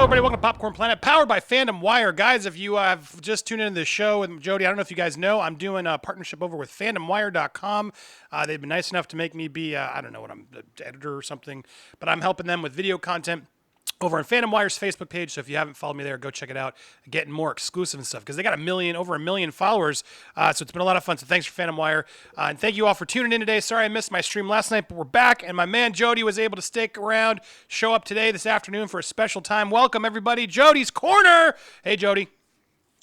everybody. Welcome to Popcorn Planet, powered by Fandom Wire. Guys, if you have just tuned into the show with Jody, I don't know if you guys know, I'm doing a partnership over with FandomWire.com. They've been nice enough to make me be, I don't know what I'm, an editor or something, but I'm helping them with video content over on Fandom Wire's Facebook page. So if you haven't followed me there, go check it out. Getting more exclusive and stuff because they got over a million followers. So it's been a lot of fun. So thanks for Fandom Wire. And thank you all for tuning in today. Sorry I missed my stream last night, but we're back. And my man Jody was able to stick around, show up today, this afternoon for a special time. Welcome, everybody. Jody's Corner. Hey, Jody.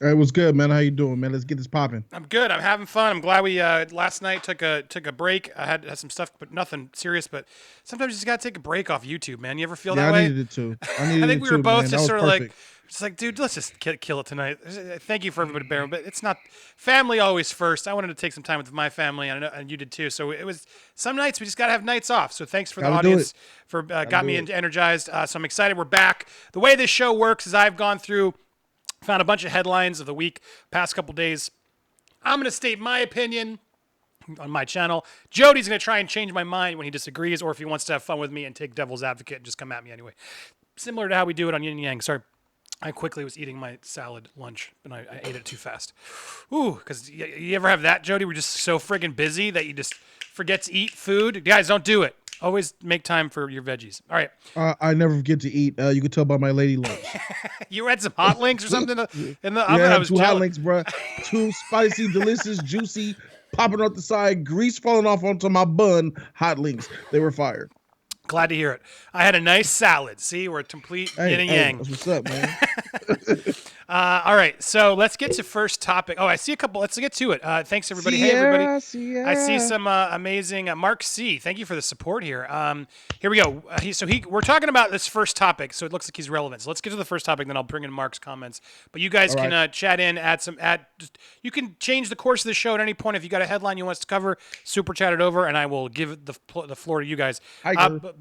Hey, what's good, man? How you doing, man? Let's get this popping. I'm good. I'm having fun. I'm glad we last night took a break. I had some stuff, but nothing serious. But sometimes you just gotta take a break off YouTube, man. You ever feel that way? I needed it too. I think we were both just sort of perfect. like, dude, let's just kill it tonight. Thank you for everybody bearing, but it's not family always first. I wanted to take some time with my family, and I know, and you did too. So it was some nights we just gotta have nights off. So thanks for the audience for got me energized. So I'm excited. We're back. The way this show works is I've gone through. Found a bunch of headlines of the week, past couple days. I'm going to state my opinion on my channel. Jody's going to try and change my mind when he disagrees or if he wants to have fun with me and take devil's advocate and just come at me anyway. Similar to how we do it on Yin Yang. Sorry, I quickly was eating my salad lunch and I ate it too fast. Ooh, because you ever have that, Jody? We're just so friggin' busy that you just forget to eat food. Guys, don't do it. Always make time for your veggies. All right. I never forget to eat. You can tell by my lady lunch. You had some hot links or something in the oven? Yeah, I was two jealous. hot links, bro. Two spicy, delicious, juicy, popping off the side, grease falling off onto my bun. Hot links. They were fire. Glad to hear it. I had a nice salad. See, we're a complete yin and yang. That's what's up, man. All right, so let's get to first topic. Oh, I see a couple. Let's get to it. Thanks, everybody. Hey, everybody. Sierra. I see some amazing Mark C. Thank you for the support here. Here we go. We're talking about this first topic, so it looks like he's relevant. So let's get to the first topic, then I'll bring in Mark's comments. But you guys can chat in, you can change the course of the show at any point. If you got a headline you want us to cover, super chat it over, and I will give the floor to you guys.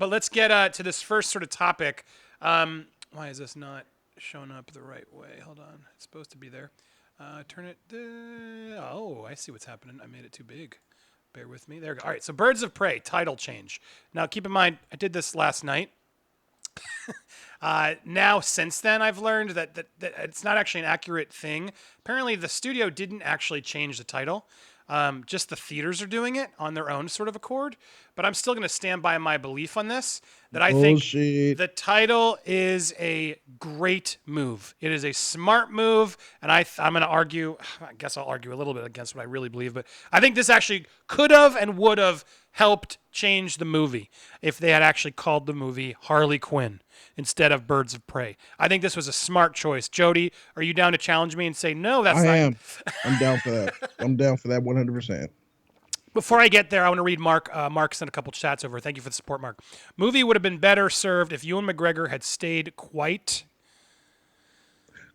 But let's get to this first sort of topic. Why is this not showing up the right way? Hold on. It's supposed to be there. Turn it. Oh, I see what's happening. I made it too big. Bear with me. There we go. All right. So Birds of Prey, title change. Now, keep in mind, I did this last night. Now, since then, I've learned that it's not actually an accurate thing. Apparently, the studio didn't actually change the title. Just the theaters are doing it on their own sort of accord. But I'm still going to stand by my belief on this, that I think the title is a great move. It is a smart move, and I'm going to argue, I guess I'll argue a little bit against what I really believe, but I think this actually could have and would have helped change the movie if they had actually called the movie Harley Quinn instead of Birds of Prey. I think this was a smart choice. Jody, are you down to challenge me and say, no, that's not? I am. I'm down for that. I'm down for that 100%. Before I get there, I want to read Mark. Mark sent a couple chats over. Thank you for the support, Mark. Movie would have been better served if Ewan McGregor had stayed quiet.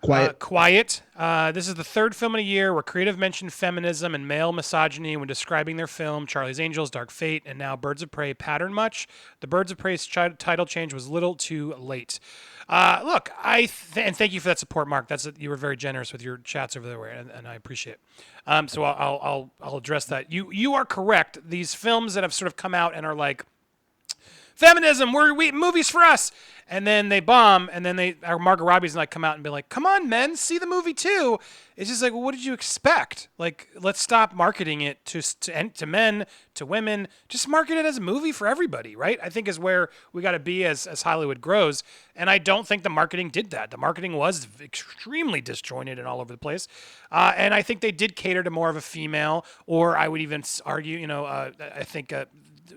This is the third film in a year where creative mentioned feminism and male misogyny when describing their film, Charlie's Angels, Dark Fate, and now Birds of Prey pattern much. The Birds of Prey's title change was a little too late. Look, and thank you for that support, Mark. You were very generous with your chats over there, and I appreciate it. So I'll address that. You are correct. These films that have sort of come out and are like, feminism, movies for us. And then they bomb, and then Margot Robbie's like come out and be like, come on, men, see the movie too. It's just like, well, what did you expect? Like, let's stop marketing it to men, to women. Just market it as a movie for everybody, right? I think is where we got to be as Hollywood grows. And I don't think the marketing did that. The marketing was extremely disjointed and all over the place. And I think they did cater to more of a female, or I would even argue, I think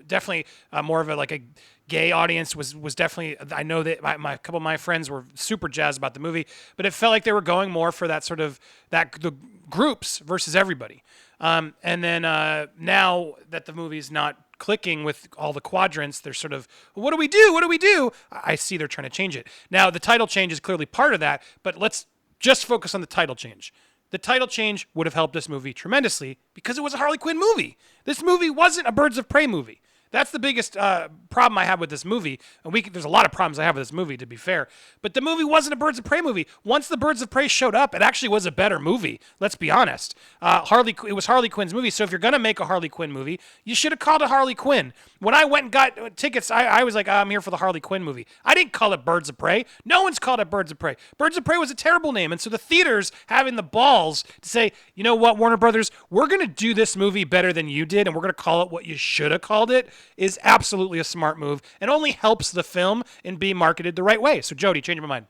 definitely more of a gay audience was definitely. I know that a couple of my friends were super jazzed about the movie, but it felt like they were going more for that sort of the groups versus everybody. And then now that the movie's not clicking with all the quadrants, they're sort of, what do we do? What do we do? I see they're trying to change it. Now the title change is clearly part of that, but let's just focus on the title change. The title change would have helped this movie tremendously because it was a Harley Quinn movie. This movie wasn't a Birds of Prey movie. That's the biggest problem I have with this movie. And there's a lot of problems I have with this movie, to be fair. But the movie wasn't a Birds of Prey movie. Once the Birds of Prey showed up, it actually was a better movie. Let's be honest. It was Harley Quinn's movie. So if you're gonna make a Harley Quinn movie, you should have called it Harley Quinn. When I went and got tickets, I was like, I'm here for the Harley Quinn movie. I didn't call it Birds of Prey. No one's called it Birds of Prey. Birds of Prey was a terrible name. And so the theaters having the balls to say, you know what, Warner Brothers, we're gonna do this movie better than you did, and we're gonna call it what you should have called it, is absolutely a smart move and only helps the film in being marketed the right way. So, Jody, change my mind.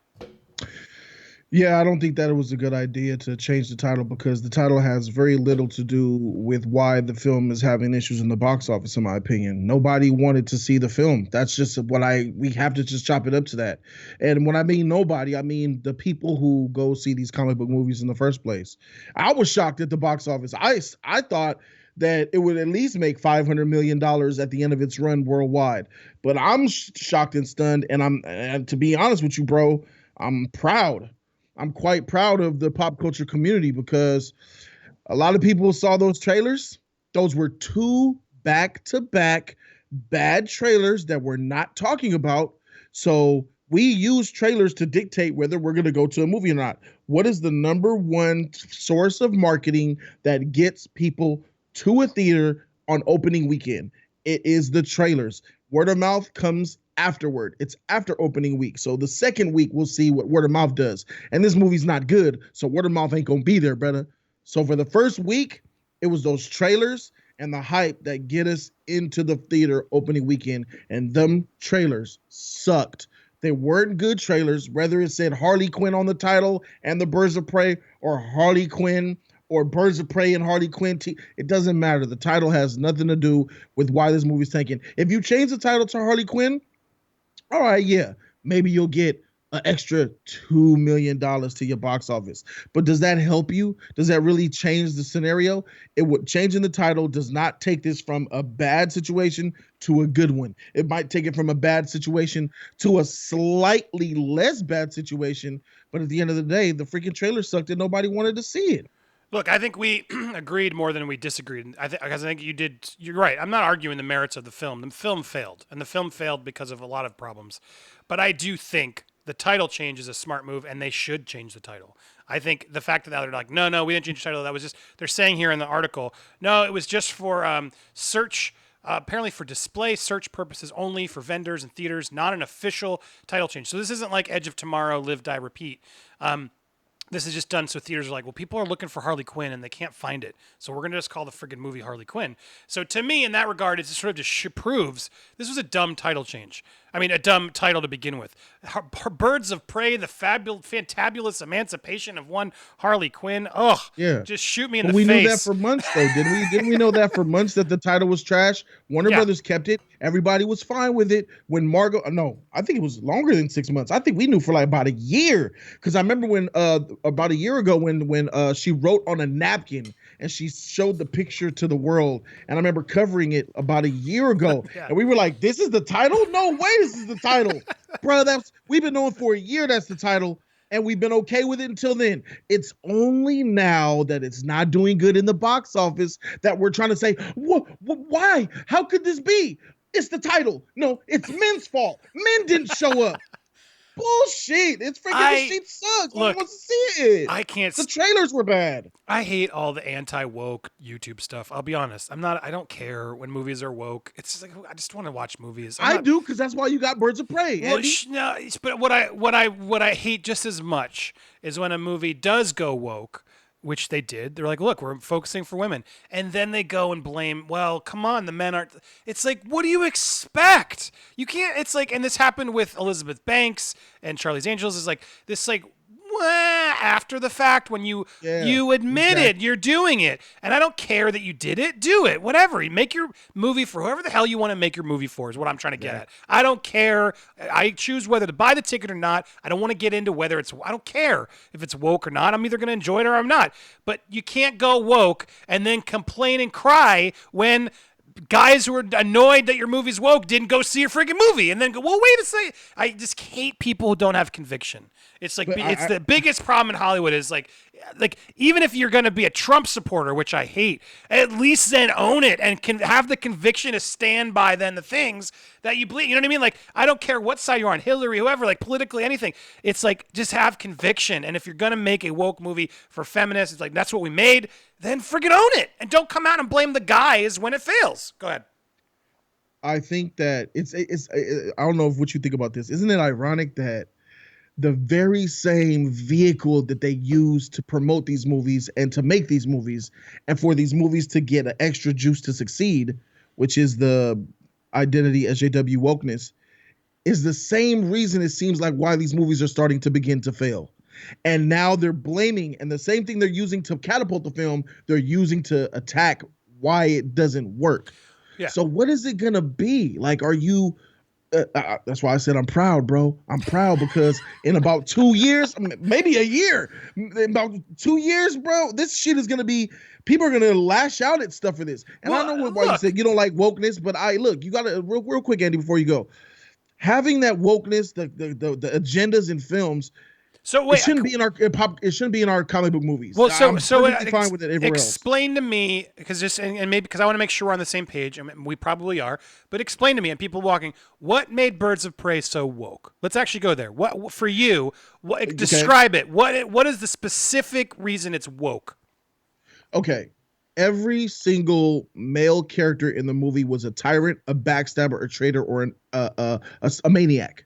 Yeah, I don't think that it was a good idea to change the title because the title has very little to do with why the film is having issues in the box office, in my opinion. Nobody wanted to see the film. That's just we have to just chop it up to that. And when I mean nobody, I mean the people who go see these comic book movies in the first place. I was shocked at the box office. I thought that it would at least make $500 million at the end of its run worldwide. But I'm shocked and stunned. And to be honest with you, bro, I'm proud. I'm quite proud of the pop culture community because a lot of people saw those trailers. Those were 2 back-to-back bad trailers that we're not talking about. So we use trailers to dictate whether we're going to go to a movie or not. What is the number one source of marketing that gets people to a theater on opening weekend? It is the trailers. Word of mouth comes afterward. It's after opening week. So the second week, we'll see what word of mouth does. And this movie's not good, so word of mouth ain't gonna be there, brother. So for the first week, it was those trailers and the hype that get us into the theater opening weekend. And them trailers sucked. They weren't good trailers, whether it said Harley Quinn on the title and the Birds of Prey, or Harley Quinn or Birds of Prey and Harley Quinn. It doesn't matter. The title has nothing to do with why this movie's tanking. If you change the title to Harley Quinn, all right, yeah, maybe you'll get an extra $2 million to your box office. But does that help you? Does that really change the scenario? Changing the title does not take this from a bad situation to a good one. It might take it from a bad situation to a slightly less bad situation. But at the end of the day, the freaking trailer sucked and nobody wanted to see it. Look, I think we agreed more than we disagreed. Because I think you did. You're right. I'm not arguing the merits of the film. The film failed, and the film failed because of a lot of problems. But I do think the title change is a smart move, and they should change the title. I think the fact that now they're like, no, we didn't change the title. That was just, they're saying here in the article, no, it was just for search. Apparently for display search purposes only for vendors and theaters, not an official title change. So this isn't like Edge of Tomorrow, Live, Die, Repeat. This is just done so theaters are like, well, people are looking for Harley Quinn and they can't find it. So we're going to just call the friggin' movie Harley Quinn. So to me, in that regard, it just sort of just proves this was a dumb title change. I mean, a dumb title to begin with. Birds of Prey, the fantabulous emancipation of one Harley Quinn. Ugh, yeah. Just shoot me in the face. We knew that for months, though, didn't we? Didn't we know that for months that the title was trash? Warner Brothers kept it. Everybody was fine with it. When Margot, no, I think it was longer than 6 months. I think we knew for like about a year. Because I remember when about a year ago when she wrote on a napkin and she showed the picture to the world. And I remember covering it about a year ago. And we were like, this is the title? No way, this is the title. Bro, we've been knowing for a year that's the title. And we've been okay with it until then. It's only now that it's not doing good in the box office that we're trying to say, why? How could this be? It's the title. No, it's men's fault. Men didn't show up. Bullshit. It's freaking the sheet sucks. Look, wants to see it. I can't. The trailers were bad. I hate all the anti-woke YouTube stuff. I'll be honest. I don't care when movies are woke. It's just like, I just want to watch movies. I do, because that's why you got Birds of Prey. Well, no, but what I hate just as much is when a movie does go woke, which they did. They're like, look, we're focusing for women. And then they go and blame, well, come on, the men aren't. It's like, what do you expect? You can't, it's like, and this happened with Elizabeth Banks and Charlie's Angels, is like, this like, after the fact when you admitted you're doing it. And I don't care that you did it. Do it. Whatever. You make your movie for whoever the hell you want to make your movie for is what I'm trying to get at. I don't care. I choose whether to buy the ticket or not. I don't want to get into whether it's, I don't care if it's woke or not. I'm either going to enjoy it or I'm not. But you can't go woke and then complain and cry when guys who are annoyed that your movie's woke didn't go see your freaking movie and then go, well, wait a second. I just hate people who don't have conviction. It's like, it's the biggest problem in Hollywood is like, like, even if you're going to be a Trump supporter, which I hate, at least then own it and can have the conviction to stand by then the things that you believe. You know what I mean? Like, I don't care what side you're on, Hillary, whoever, like politically, anything. It's like, just have conviction. And if you're going to make a woke movie for feminists, it's like, that's what we made, then friggin' own it. And don't come out and blame the guys when it fails. Go ahead. I think that I don't know what you think about this. Isn't it ironic that the very same vehicle that they use to promote these movies and to make these movies and for these movies to get an extra juice to succeed, which is the identity SJW wokeness, is the same reason it seems like why these movies are starting to begin to fail. And now they're blaming, and the same thing they're using to catapult the film, they're using to attack why it doesn't work. Yeah. So what is it going to be? Like, are you... that's why I said I'm proud, bro. I'm proud because in about 2 years, maybe a year, in about 2 years, bro, this shit is gonna be. People are gonna lash out at stuff for this. And I know why you said you don't like wokeness, but you gotta real quick, Andy, before you go. Having that wokeness, the agendas in films. So wait, it shouldn't be in our It shouldn't be in our comic book movies. Well, so fine with it. Explain to me, because maybe because I want to make sure we're on the same page. I mean, we probably are, but explain to me and people walking, what made Birds of Prey so woke? Let's actually go there. What for you? Describe it. What is the specific reason it's woke? Okay, every single male character in the movie was a tyrant, a backstabber, a traitor, or a maniac.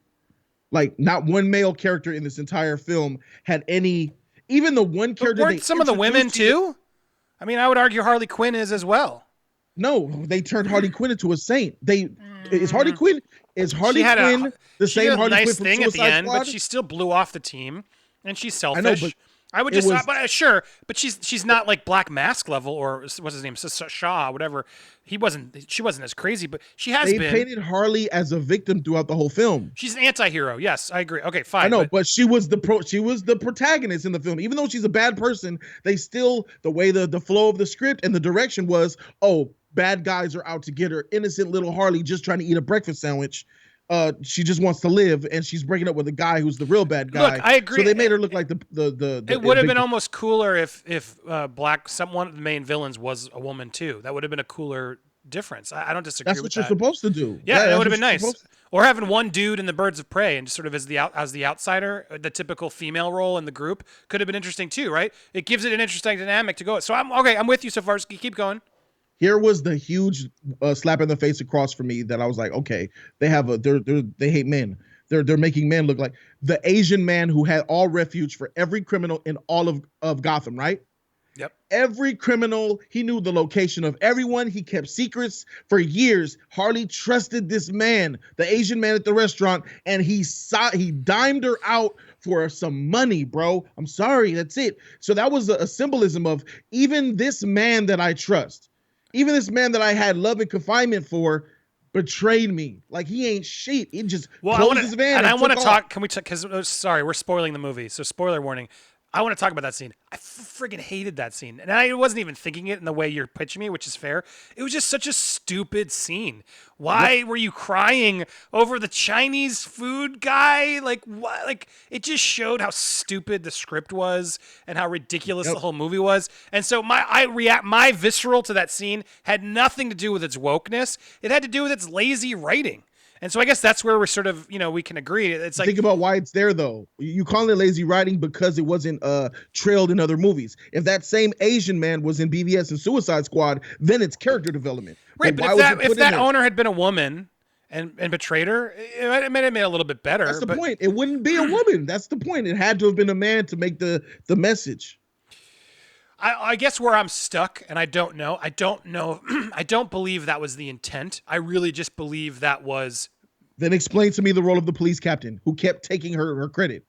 Like, not one male character in this entire film had any. Even the one character. Weren't some of the women too? I mean, I would argue Harley Quinn is as well. No, they turned Harley Quinn into a saint. Is Harley Quinn the same Harley Quinn nice from thing Suicide at the end, Squad? But she still blew off the team, and she's selfish. I know, but I would just, sure, but she's not like Black Mask level or what's his name, Shaw, whatever. She wasn't as crazy, but she has been. They painted Harley as a victim throughout the whole film. She's an anti-hero. Yes, I agree. Okay, fine. I know, but she was the protagonist in the film. Even though she's a bad person, they still, the way the flow of the script and the direction was, oh, bad guys are out to get her. Innocent little Harley just trying to eat a breakfast sandwich. She just wants to live, and she's breaking up with a guy who's the real bad guy. Look, I agree. So they made her look like the it would have been almost cooler if one of the main villains was a woman too. That would have been a cooler difference. I don't disagree with that. That's what you're supposed to do. Yeah, that would have been nice. Or having one dude in the Birds of Prey and just sort of as the outsider, the typical female role in the group could have been interesting too, right? It gives it an interesting dynamic to go. So I'm with you so far. Just keep going. Here was the huge slap in the face across for me that I was like, okay, they hate men. They're making men look like the Asian man who had all refuge for every criminal in all of Gotham, right? Yep. Every criminal, he knew the location of everyone. He kept secrets for years. Harley trusted this man, the Asian man at the restaurant, and he dimed her out for some money, bro. I'm sorry, that's it. So that was a symbolism of even this man that I trust, even this man that I had love and confinement for, betrayed me. Like, he ain't shit. He just closed his van. And I want to talk. Can we talk? Because sorry, we're spoiling the movie. So spoiler warning. I want to talk about that scene. I friggin' hated that scene. And I wasn't even thinking it in the way you're pitching me, which is fair. It was just such a stupid scene. Why were you crying over the Chinese food guy? Like, what? Like, it just showed how stupid the script was and how ridiculous the whole movie was. And so my visceral to that scene had nothing to do with its wokeness. It had to do with its lazy writing. And so I guess that's where we're sort of, we can agree. It's like, think about why it's there, though. You call it lazy writing because it wasn't trailed in other movies. If that same Asian man was in BVS and Suicide Squad, then it's character development. Right, but if that owner had been a woman and betrayed her, it might have made it a little bit better. That's the point. It wouldn't be a woman. That's the point. It had to have been a man to make the message. I guess where I'm stuck, and I don't know. I don't believe that was the intent. I really just believe that was. Then explain to me the role of the police captain who kept taking her credit.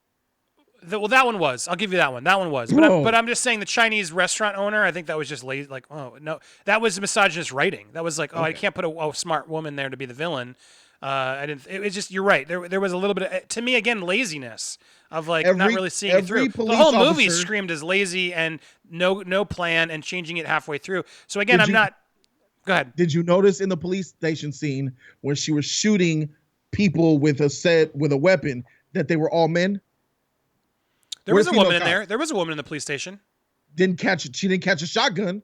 Well, that one was. I'll give you that one. That one was. But I'm just saying the Chinese restaurant owner, I think that was just lazy. Like, oh, no. That was misogynist writing. That was like, I can't put a smart woman there to be the villain. It was just, you're right. There was a little bit of, to me, again, laziness of like not really seeing it through. The whole movie screamed as lazy and no plan and changing it halfway through. So again, go ahead. Did you notice in the police station scene when she was shooting people with a weapon that they were all men? There was a woman in there. There was a woman in the police station. didn't catch it. She didn't catch a shotgun.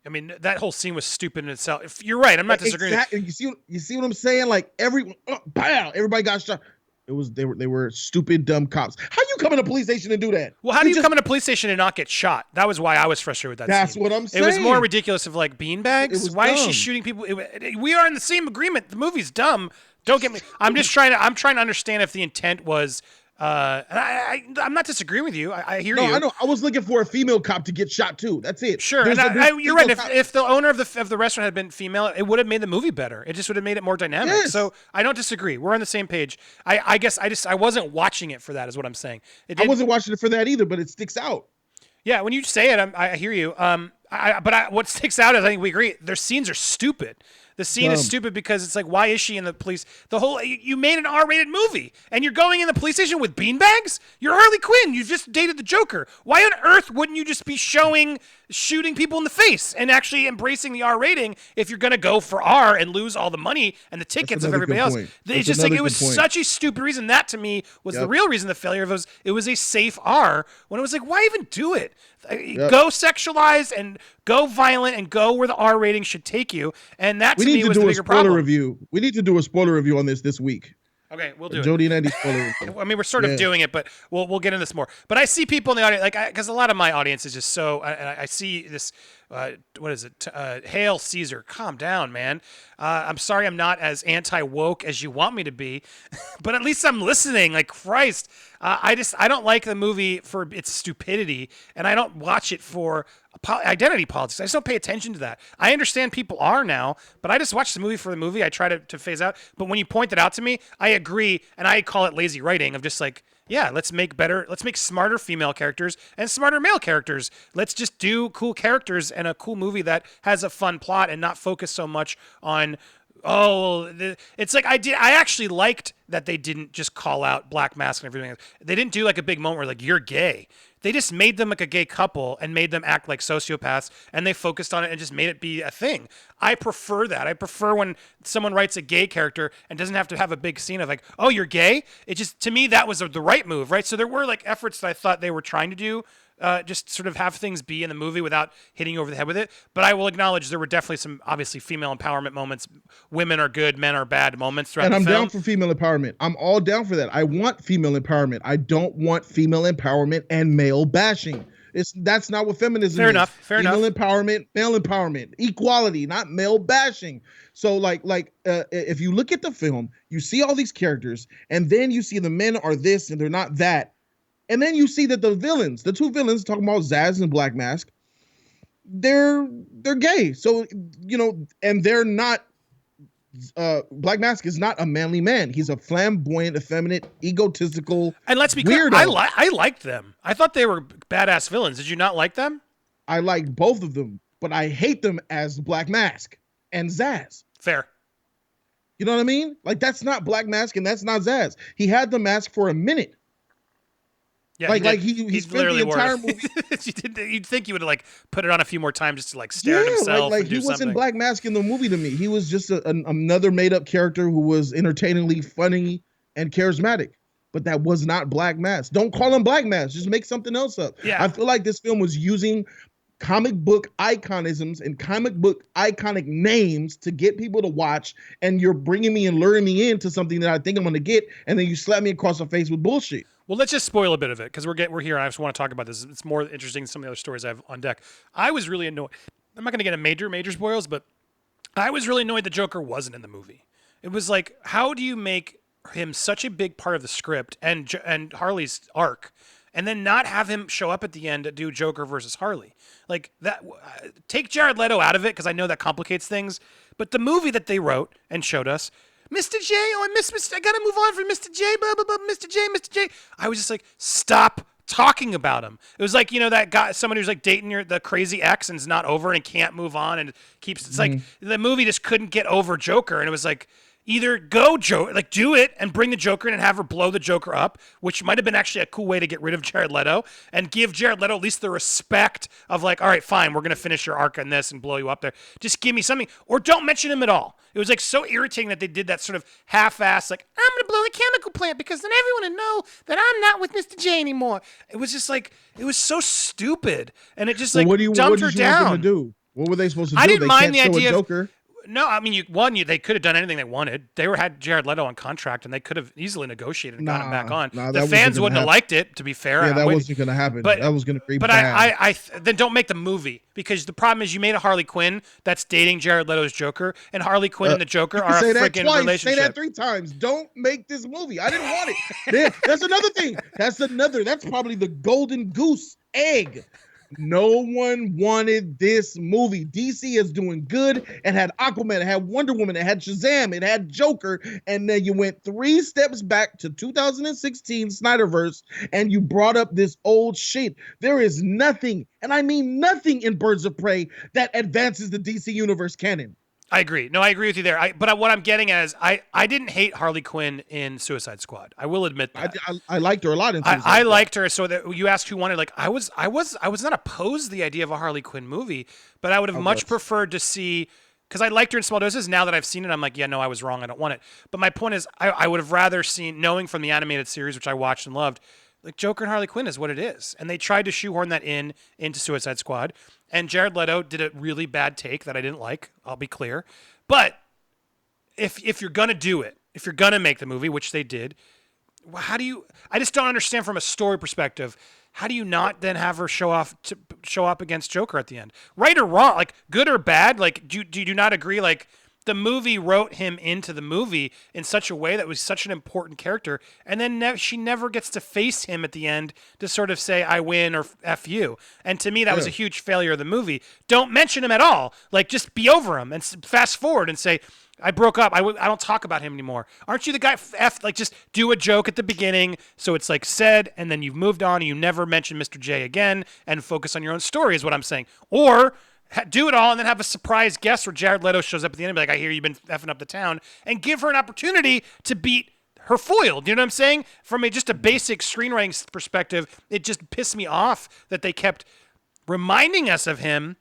I mean, that whole scene was stupid in itself. If you're right, I'm not disagreeing. Exactly. You see what I'm saying? Like everybody got shot. They were stupid, dumb cops. How you come in a police station and do that? Well, how do you come in a police station and not get shot? That was why I was frustrated with that That's scene. what I'm saying. It was more ridiculous of like beanbags. Why is she shooting people? We are in the same agreement. The movie's dumb. Don't get me. I'm trying to understand if the intent was. I'm not disagreeing with you. I hear you. No, I know. I was looking for a female cop to get shot too. That's it. Sure, you're right. If the owner of the restaurant had been female, it would have made the movie better. It just would have made it more dynamic. Yes. So I don't disagree. We're on the same page. I guess I wasn't watching it for that. Is what I'm saying. I wasn't watching it for that either, but it sticks out. Yeah, when you say it, I hear you. What sticks out is I think we agree. Their scenes are stupid. The scene is stupid because it's like, why is she in the police? You made an R-rated movie, and you're going in the police station with beanbags? You're Harley Quinn. You just dated the Joker. Why on earth wouldn't you just be shooting people in the face and actually embracing the R rating if you're going to go for R and lose all the money and the tickets of everybody else? It's just like, it was such a stupid reason. That, to me, was the real reason the failure of it was a safe R, when it was like, why even do it? Go sexualized and go violent and go where the R rating should take you. And that, to me, was the bigger problem. We need to do a spoiler review on this week. Okay, we'll do it. Jody and Andy spoiler review. I mean, we're sort of doing it, but we'll get into this more. But I see people in the audience, because a lot of my audience is just so, I see this, what is it? Hail Caesar. Calm down, man. I'm sorry I'm not as anti-woke as you want me to be, but at least I'm listening. Like, Christ. I don't like the movie for its stupidity, and I don't watch it for identity politics. I just don't pay attention to that. I understand people are now, but I just watch the movie for the movie. I try to phase out. But when you point it out to me, I agree, and I call it lazy writing of just like, yeah, let's make smarter female characters and smarter male characters. Let's just do cool characters and a cool movie that has a fun plot and not focus so much on, it's like I actually liked that they didn't just call out Black Mask and everything. They didn't do like a big moment where like, you're gay. They just made them like a gay couple and made them act like sociopaths, and they focused on it and just made it be a thing. I prefer that. I prefer when someone writes a gay character and doesn't have to have a big scene of like, oh, you're gay? It just, to me, that was the right move, right? So there were like efforts that I thought they were trying to do, just sort of have things be in the movie without hitting you over the head with it. But I will acknowledge there were definitely some obviously female empowerment moments. Women are good, men are bad moments throughout the film. And I'm down for female empowerment. I'm all down for that. I want female empowerment. I don't want female empowerment and male bashing. That's not what feminism is. Fair enough. Female empowerment, male empowerment, equality, not male bashing. So if you look at the film, you see all these characters, and then you see the men are this and they're not that. And then you see that the two villains, talking about Zaz and Black Mask, they're gay. So, and they're not, Black Mask is not a manly man. He's a flamboyant, effeminate, egotistical, and let's be clear, I liked them. I thought they were badass villains. Did you not like them? I liked both of them, but I hate them as Black Mask and Zaz. Fair. You know what I mean? Like, that's not Black Mask and that's not Zaz. He had the mask for a minute. Yeah, he spent the entire movie. You'd think you would like put it on a few more times just to like stare at himself. Like he wasn't Black Mask in the movie to me. He was just another made up character who was entertainingly funny and charismatic. But that was not Black Mask. Don't call him Black Mask. Just make something else up. Yeah. I feel like this film was using comic book iconisms and comic book iconic names to get people to watch, and you're bringing me and luring me into something that I think I'm going to get, and then you slap me across the face with bullshit. Well, let's just spoil a bit of it because we're here and I just want to talk about this. It's more interesting than some of the other stories I have on deck. I was really annoyed. I'm not going to get into major spoils, but I was really annoyed the Joker wasn't in the movie. It was like, how do you make him such a big part of the script and Harley's arc, and then not have him show up at the end to do Joker versus Harley? Like that, take Jared Leto out of it because I know that complicates things. But the movie that they wrote and showed us, Mr. J, I miss Mr. I gotta move on from Mr. J, blah, blah, blah, Mr. J. I was just like, stop talking about him. It was like, that guy, someone who's like dating the crazy ex and is not over and can't move on and keeps, it's like the movie just couldn't get over Joker. And it was like, either do it and bring the Joker in and have her blow the Joker up, which might have been actually a cool way to get rid of Jared Leto, and give Jared Leto at least the respect of like, all right, fine, we're going to finish your arc on this and blow you up there. Just give me something, or don't mention him at all. It was like so irritating that they did that sort of half-ass, like, I'm going to blow the chemical plant because then everyone will know that I'm not with Mr. J anymore. It was just like, it was so stupid. And it just like dumped her down. Want them to do? What were they supposed to do? I didn't mind the show idea a Joker. No, I mean, they could have done anything they wanted. They had Jared Leto on contract, and they could have easily negotiated and got him back on. The fans wouldn't have liked it, to be fair. Yeah, that wasn't going to happen. That was going to be bad. But then don't make the movie, because the problem is you made a Harley Quinn that's dating Jared Leto's Joker, and Harley Quinn and the Joker are a freaking relationship. Say that 3 times. Don't make this movie. I didn't want it. That's another thing. That's probably the golden goose egg. No one wanted this movie. DC is doing good. It had Aquaman, it had Wonder Woman, it had Shazam, it had Joker, and then you went 3 steps back to 2016 Snyderverse, and you brought up this old shit. There is nothing, and I mean nothing, in Birds of Prey that advances the DC Universe canon. I agree. No, I agree with you there. But what I'm getting at is I didn't hate Harley Quinn in Suicide Squad. I will admit that. I liked her a lot in Suicide Squad. I liked her. So that you asked who wanted, like, I was not opposed to the idea of a Harley Quinn movie, but I would have much preferred to see, because I liked her in small doses. Now that I've seen it, I'm like, yeah, no, I was wrong. I don't want it. But my point is, I would have rather seen, knowing from the animated series, which I watched and loved, like Joker and Harley Quinn is what it is. And they tried to shoehorn that into Suicide Squad. And Jared Leto did a really bad take that I didn't like. I'll be clear. But if you're going to do it, if you're going to make the movie, which they did, how do you, I just don't understand from a story perspective, how do you not then have her show up against Joker at the end? Right or wrong, like good or bad, like do you not agree, like the movie wrote him into the movie in such a way that was such an important character, and then she never gets to face him at the end to sort of say, I win or F you. And to me, that was a huge failure of the movie. Don't mention him at all. Like, just be over him and fast forward and say, I broke up. I don't talk about him anymore. Aren't you the guy? Like, just do a joke at the beginning so it's like said, and then you've moved on and you never mention Mr. J again and focus on your own story is what I'm saying. Or do it all and then have a surprise guest where Jared Leto shows up at the end and be like, I hear you've been effing up the town, and give her an opportunity to beat her foil. Do you know what I'm saying? From just a basic screenwriting perspective, it just pissed me off that they kept reminding us of him,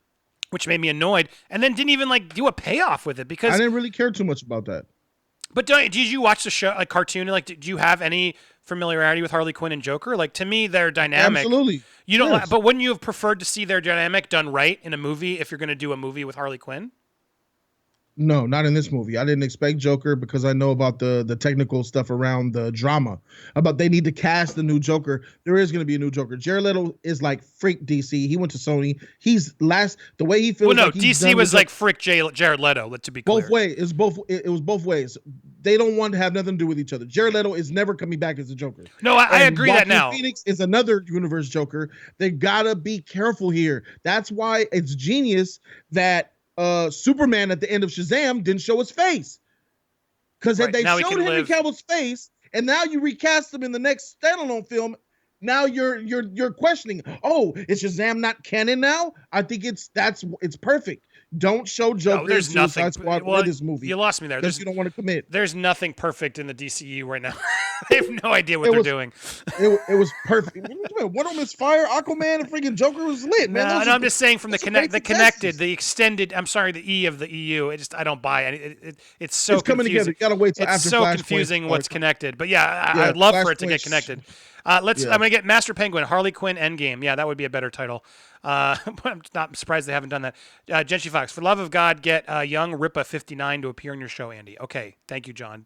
which made me annoyed, and then didn't even like do a payoff with it, because I didn't really care too much about that. But did you watch the show, like cartoon? Like, do you have any familiarity with Harley Quinn and Joker? Like, to me, they're dynamic. Absolutely. You don't, yes. But wouldn't you have preferred to see their dynamic done right in a movie if you're going to do a movie with Harley Quinn? No, not in this movie. I didn't expect Joker because I know about the technical stuff around the drama. About they need to cast the new Joker. There is going to be a new Joker. Jared Leto is like freak DC. He went to Sony. The way he feels. Well, no, like DC was like freak Jared Leto. To be clear, both ways. It was both ways. They don't want to have nothing to do with each other. Jared Leto is never coming back as a Joker. No, I agree that now. Phoenix is another universe Joker. They gotta be careful here. That's why it's genius that Superman at the end of Shazam didn't show his face, because had they showed Henry Cavill's face and now you recast him in the next standalone film, now you're questioning, oh, is Shazam not canon now? I think it's perfect. Don't show Joker in Suicide Squad or this movie. You lost me there. Because you don't want to commit. There's nothing perfect in the DCU right now. They have no idea what they're doing. It was perfect. Wonder Woman's fire, Aquaman, and freaking Joker was lit, man. No, I'm just saying from the extended. I'm sorry, the E of the EU. I don't buy it. It's so it's coming confusing. together. You gotta wait till it's after so Flashpoint confusing what's connected. But yeah, I'd love for it to get connected. I'm gonna get Master Penguin, Harley Quinn, Endgame. Yeah, that would be a better title. But I'm not surprised they haven't done that. Gentry Fox, for the love of God, get young Ripa 59 to appear in your show, Andy. Okay, thank you, John.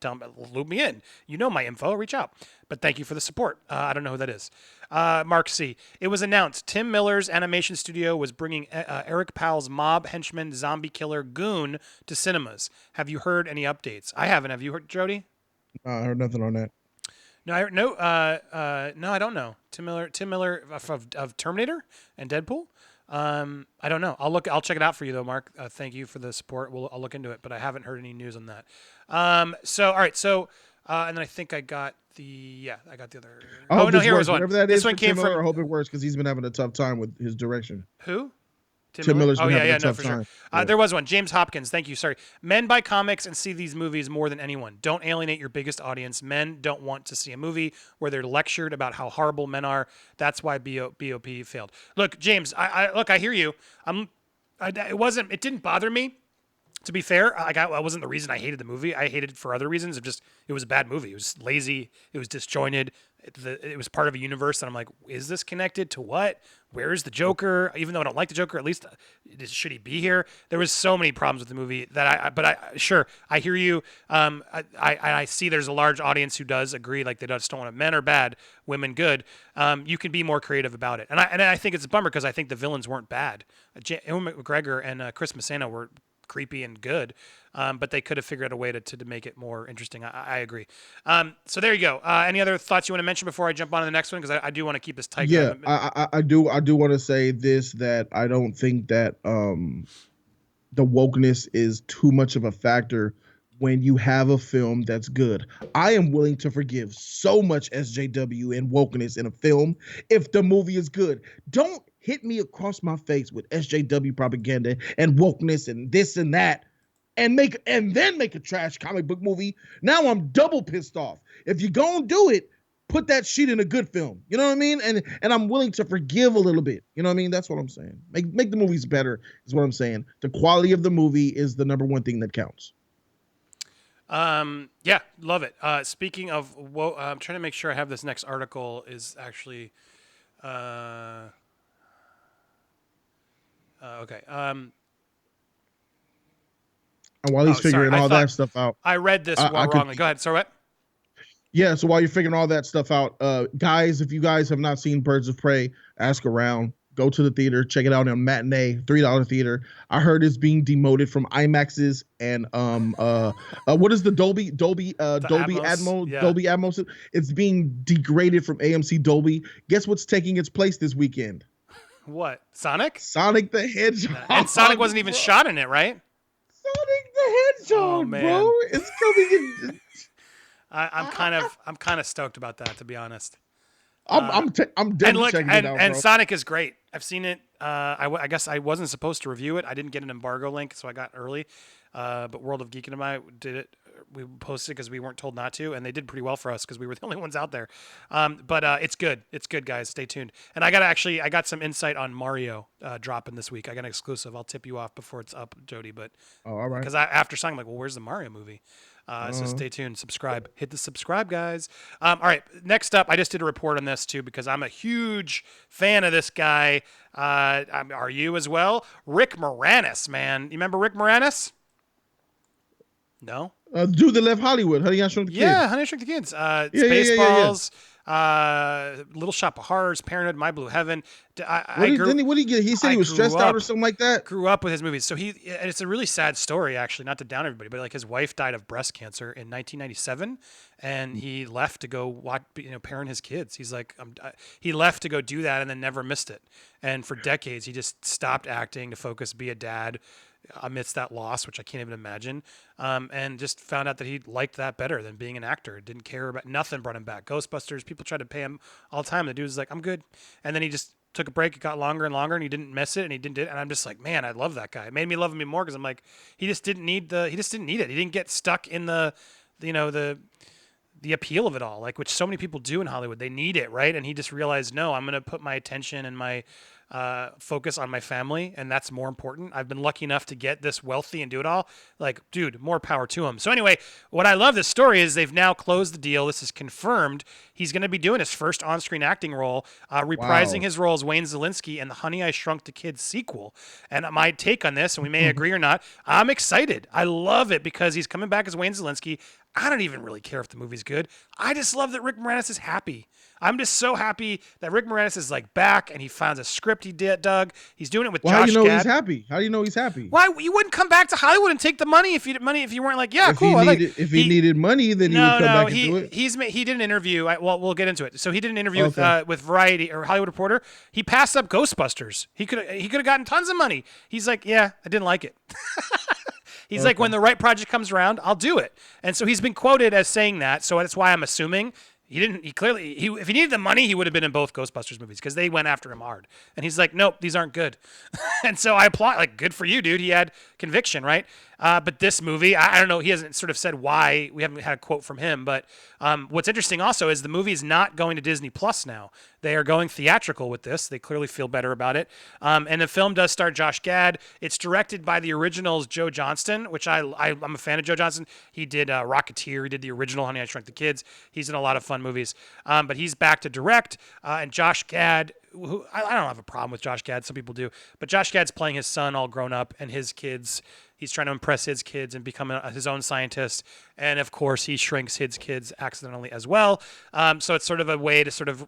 Loop me in. You know my info. Reach out. But thank you for the support. I don't know who that is. Mark C. It was announced Tim Miller's animation studio was bringing Eric Powell's mob henchman zombie killer Goon to cinemas. Have you heard any updates? I haven't. Have you heard, Jody? I heard nothing on that. No, I don't know. Tim Miller of Terminator and Deadpool. I don't know. I'll check it out for you though, Mark. Thank you for the support. I'll look into it, but I haven't heard any news on that. So all right. So and then I think I got the other. Oh no, here was one. Whatever that is, this one came from. I hope it works because he's been having a tough time with his direction. Who? Tim Tim Miller? Miller's Oh been yeah, having yeah, a no, tough for sure. time. Yeah. There was one. James Hopkins. Thank you. Sorry. Men buy comics and see these movies more than anyone. Don't alienate your biggest audience. Men don't want to see a movie where they're lectured about how horrible men are. That's why BOP failed. Look, James. I hear you. It didn't bother me. To be fair, I wasn't the reason I hated the movie. I hated it for other reasons. It was a bad movie. It was lazy. It was disjointed. It was part of a universe, and I'm like, is this connected to what? Where is the Joker? Even though I don't like the Joker, at least should he be here? There was so many problems with the movie sure, I hear you. I see there's a large audience who does agree, like they just don't want men are bad, women good. You can be more creative about it, and I think it's a bummer because I think the villains weren't bad. Ewan McGregor and Chris Messina were creepy and good, but they could have figured out a way to make it more interesting. I agree. So there you go. Any other thoughts you want to mention before I jump on to the next one? Because I do want to keep this tight. Yeah, I do want to say this, that I don't think that the wokeness is too much of a factor when you have a film that's good. I am willing to forgive so much SJW and wokeness in a film if the movie is good. Don't hit me across my face with SJW propaganda and wokeness and this and that and then make a trash comic book movie. Now I'm double pissed off. If you're gonna do it, put that shit in a good film. You know what I mean? And I'm willing to forgive a little bit. You know what I mean? That's what I'm saying. Make the movies better is what I'm saying. The quality of the movie is the number one thing that counts. Yeah, love it. Speaking of, I'm trying to make sure I have this next article is actually, okay. And while he's figuring all that stuff out, I read this wrongly. Go ahead. Sorry, what? Yeah, so while you're figuring all that stuff out, guys, if you guys have not seen Birds of Prey, ask around. Go to the theater, check it out on matinee, $3 theater. I heard it's being demoted from IMAXs and what is the Dolby Atmos? Yeah. Dolby Atmos? It's being degraded from AMC Dolby. Guess what's taking its place this weekend? What? Sonic? Sonic the Hedgehog. And Sonic wasn't even shot in it, right? Sonic the Hedgehog, bro. It's coming in. I'm kind of stoked about that, to be honest. I'm definitely checking it out, bro. And Sonic is great. I've seen it. I guess I wasn't supposed to review it. I didn't get an embargo link, so I got early. But World of Geeking and I did it. We posted it because we weren't told not to, and they did pretty well for us because we were the only ones out there. But it's good. It's good, guys. Stay tuned. And I got some insight on Mario dropping this week. I got an exclusive. I'll tip you off before it's up, Jody. But all right. Because after Sonic, I'm like, well, where's the Mario movie? So stay tuned. Subscribe. Hit the subscribe, guys. All right. Next up, I just did a report on this, too, because I'm a huge fan of this guy. Are you as well? Rick Moranis, man. You remember Rick Moranis? No? Dude that left Hollywood. Honey, I Shrunk the Kids. Yeah, Honey, I Shrunk the Kids. Spaceballs. Little Shop of Horrors, Parenthood, My Blue Heaven. What did he get? He said he was stressed out or something like that. Grew up with his movies. So and it's a really sad story, actually, not to down everybody, but like his wife died of breast cancer in 1997, and he left to go watch, parent his kids. He's like, he left to go do that and then never missed it. And for decades, he just stopped acting to focus, be a dad amidst that loss, which I can't even imagine, and just found out that he liked that better than being an actor. Didn't care about nothing. Brought him back. Ghostbusters. People tried to pay him all the time. The dude was like, I'm good. And then he just took a break. It got longer and longer, and he didn't miss it. And he didn't. And I'm just like, man, I love that guy. It made me love him even more because I'm like, he just didn't need it. He didn't get stuck in the appeal of it all, like which so many people do in Hollywood. They need it, right? And he just realized, no, I'm going to put my attention and my focus on my family, and that's more important. I've been lucky enough to get this wealthy and do it all. Like, dude, more power to him. So anyway, what I love this story is they've now closed the deal. This is confirmed. He's going to be doing his first on-screen acting role, reprising his role as Wayne Zielinski in the Honey, I Shrunk the Kids sequel. And my take on this, and we may agree or not, I'm excited. I love it because he's coming back as Wayne Zielinski. I don't even really care if the movie's good. I just love that Rick Moranis is happy. I'm just so happy that Rick Moranis is like back and he finds a script he dug. He's doing it with Josh Gad. How do you know he's happy? How do you know he's happy? Why you wouldn't come back to Hollywood and take the money if you weren't like, yeah, cool. If he needed money, then he would come back and do it. He did an interview. We'll get into it. So he did an interview with Variety or Hollywood Reporter. He passed up Ghostbusters. He could have gotten tons of money. He's like, yeah, I didn't like it. He's like, when the right project comes around, I'll do it. And so he's been quoted as saying that. So that's why I'm assuming He didn't. He clearly. If he needed the money, he would have been in both Ghostbusters movies because they went after him hard. And he's like, nope, these aren't good. And so I applaud. Like, good for you, dude. He had conviction, right? But this movie, I don't know. He hasn't sort of said why. We haven't had a quote from him. But what's interesting also is the movie's not going to Disney Plus now. They are going theatrical with this. They clearly feel better about it. And the film does star Josh Gad. It's directed by the original's Joe Johnston, which I'm a fan of Joe Johnston. He did Rocketeer. He did the original Honey, I Shrunk the Kids. He's in a lot of fun movies. But he's back to direct. And Josh Gad, who I don't have a problem with Josh Gad. Some people do. But Josh Gad's playing his son all grown up and his kids. He's trying to impress his kids and become his own scientist. And of course, he shrinks his kids accidentally as well. So it's sort of a way to sort of,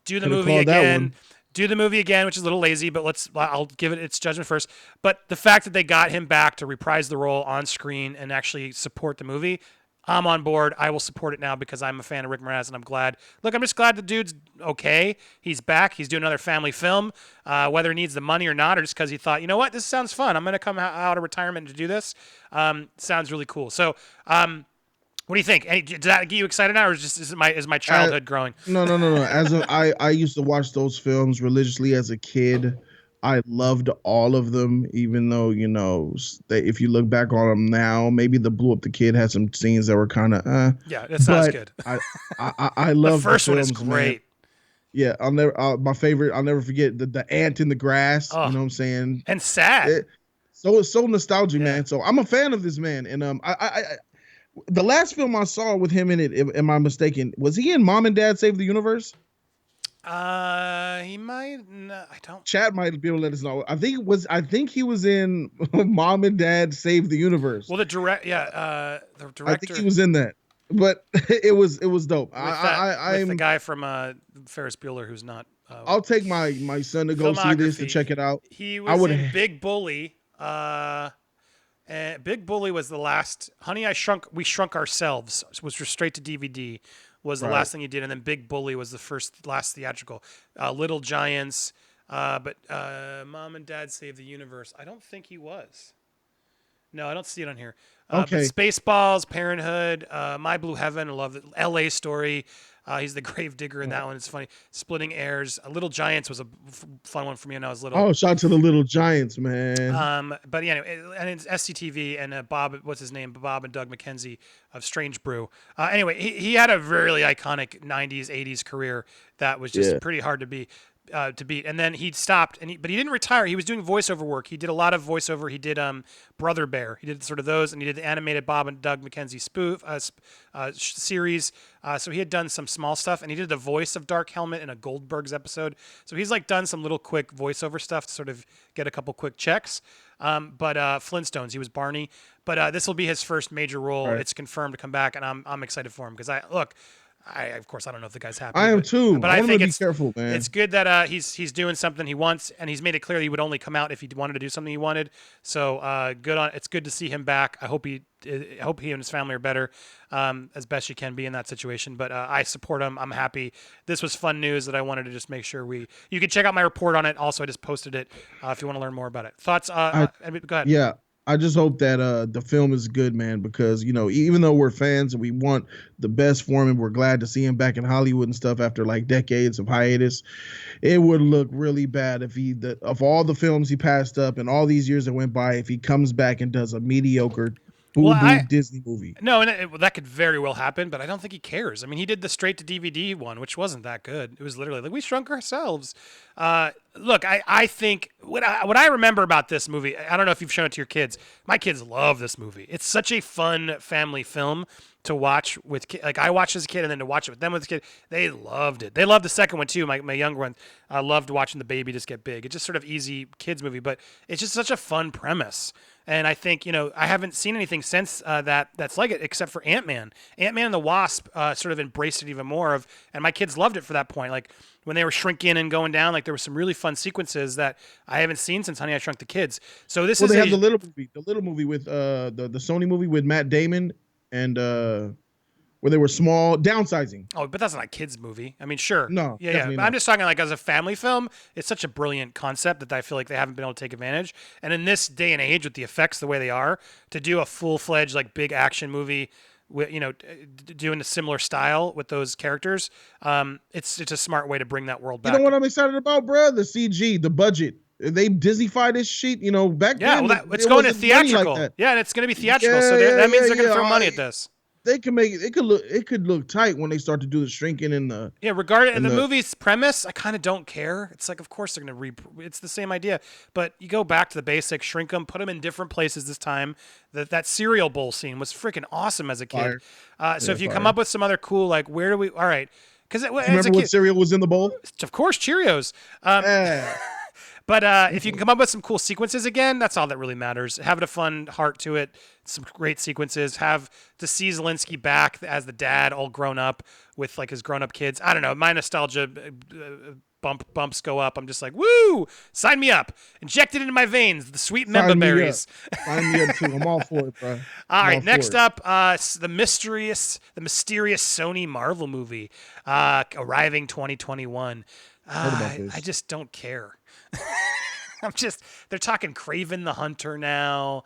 do the movie again. Do the movie again, which is a little lazy, but I'll give it its judgment first. But the fact that they got him back to reprise the role on screen and actually support the movie, I'm on board. I will support it now because I'm a fan of Rick Moranis, and I'm glad. Look, I'm just glad the dude's okay. He's back. He's doing another family film, whether he needs the money or not, or just because he thought, you know what, this sounds fun. I'm going to come out of retirement to do this. Sounds really cool. So, what do you think? Did that get you excited now, or is my childhood growing? No. I used to watch those films religiously as a kid. I loved all of them, even though if you look back on them now, maybe the Blew Up the Kid had some scenes that were kind of Yeah, that sounds good. I love the first the one films, is great. Man. Yeah, my favorite. I'll never forget the ant in the grass. Oh, you know what I'm saying? And sad. It's so nostalgic, man. So I'm a fan of this man, and I the last film I saw with him in it, am I mistaken? Was he in Mom and Dad Save the Universe? He might. No, I don't. Chat might be able to let us know. I think he was in Mom and Dad Save the Universe. Well, the director. I think he was in that, but it was dope. I'm the guy from Ferris Bueller who's not. I'll take my son to go see this to check it out. He was in Big Bully. Big Bully was the last. Honey, We Shrunk Ourselves was straight to DVD. Was the last thing he did, and then Big Bully was the last theatrical. Little Giants, but Mom and Dad Save the Universe. I don't think he was. No, I don't see it on here. Okay. But Spaceballs, Parenthood, My Blue Heaven, I love it. L.A. Story. He's the grave digger in that one. It's funny. Splitting Heirs. Little Giants was a fun one for me when I was little. Oh, shout out to the Little Giants, man. But yeah, and it's SCTV and Bob, what's his name? Bob and Doug McKenzie of Strange Brew. Anyway, he had a really iconic 90s, 80s career that was just pretty hard to beat. And then he stopped, but he didn't retire. He was doing voiceover work. He did a lot of voiceover. He did Brother Bear. He did sort of those, and he did the animated Bob and Doug McKenzie spoof series. So he had done some small stuff, and he did the voice of Dark Helmet in a Goldberg's episode. So he's like done some little quick voiceover stuff to sort of get a couple quick checks. But Flintstones, he was Barney. But this will be his first major role. Right. It's confirmed to come back, and I'm excited for him because of course, I don't know if the guy's happy. I am too. But I think be careful, man. It's good that he's doing something he wants, and he's made it clear he would only come out if he wanted to do something he wanted. So it's good to see him back. I hope he and his family are better as best you can be in that situation. But I support him. I'm happy. This was fun news that I wanted to just make sure you can check out my report on it. Also, I just posted it if you want to learn more about it. Thoughts? Go ahead. Yeah. I just hope that the film is good, man, because, even though we're fans and we want the best for him and we're glad to see him back in Hollywood and stuff after like decades of hiatus, it would look really bad if of all the films he passed up and all these years that went by, if he comes back and does a mediocre Disney movie. No, and that could very well happen, but I don't think he cares. I mean, he did the straight to DVD one, which wasn't that good. It was literally like, we shrunk ourselves. Look, I think what I remember about this movie, I don't know if you've shown it to your kids. My kids love this movie. It's such a fun family film to watch with kids. Like I watched as a kid, and then to watch it with them as a kid, they loved it. They loved the second one too. My younger one loved watching the baby just get big. It's just sort of easy kids movie, but it's just such a fun premise. And I think, I haven't seen anything since that's like it, except for Ant-Man. Ant-Man and the Wasp sort of embraced it even more and my kids loved it for that point. Like when they were shrinking and going down, like there were some really fun sequences that I haven't seen since Honey, I Shrunk the Kids. So they have the little movie with the Sony movie with Matt Damon and where they were small, downsizing. Oh, but that's not a kid's movie. I mean, sure. No. Yeah. But I'm just talking like as a family film, it's such a brilliant concept that I feel like they haven't been able to take advantage. And in this day and age with the effects the way they are, to do a full-fledged like big action movie doing a similar style with those characters. It's a smart way to bring that world You know back. what I'm excited about, bro? The CG, the budget. They Disneyfied this shit. Back Yeah, well, then it's it going to wasn't money like theatrical. that. Yeah, and it's going to be theatrical, so Yeah, yeah, that means yeah, they're going to throw money yeah. at this. They can make it. It could look tight when they start to do the shrinking and the Yeah, regarding and the the. movie's premise, I kind of don't care. It's like, of course they're going to it's the same idea, but you go back to the basics, shrink them, put them in different places this time. That cereal bowl scene was freaking awesome as a kid. So Yeah, if you come fire. up with some other cool, like, where do we? All right, because Do you as a remember what kid, cereal was in the bowl? of course, Cheerios. Yeah. But if you can come up with some cool sequences again, that's all that really matters. Have a fun heart to it, some great sequences. Have to see Zelensky back as the dad, all grown up with like his grown up kids. I don't know. My nostalgia bumps go up. I'm just like, woo! Sign me up. Inject it into my veins. The sweet member berries. Sign me up too. I'm all for it, bro. All right, next up, the mysterious Sony Marvel movie, arriving 2021. Heard about this. I just don't care. They're talking Kraven the Hunter now.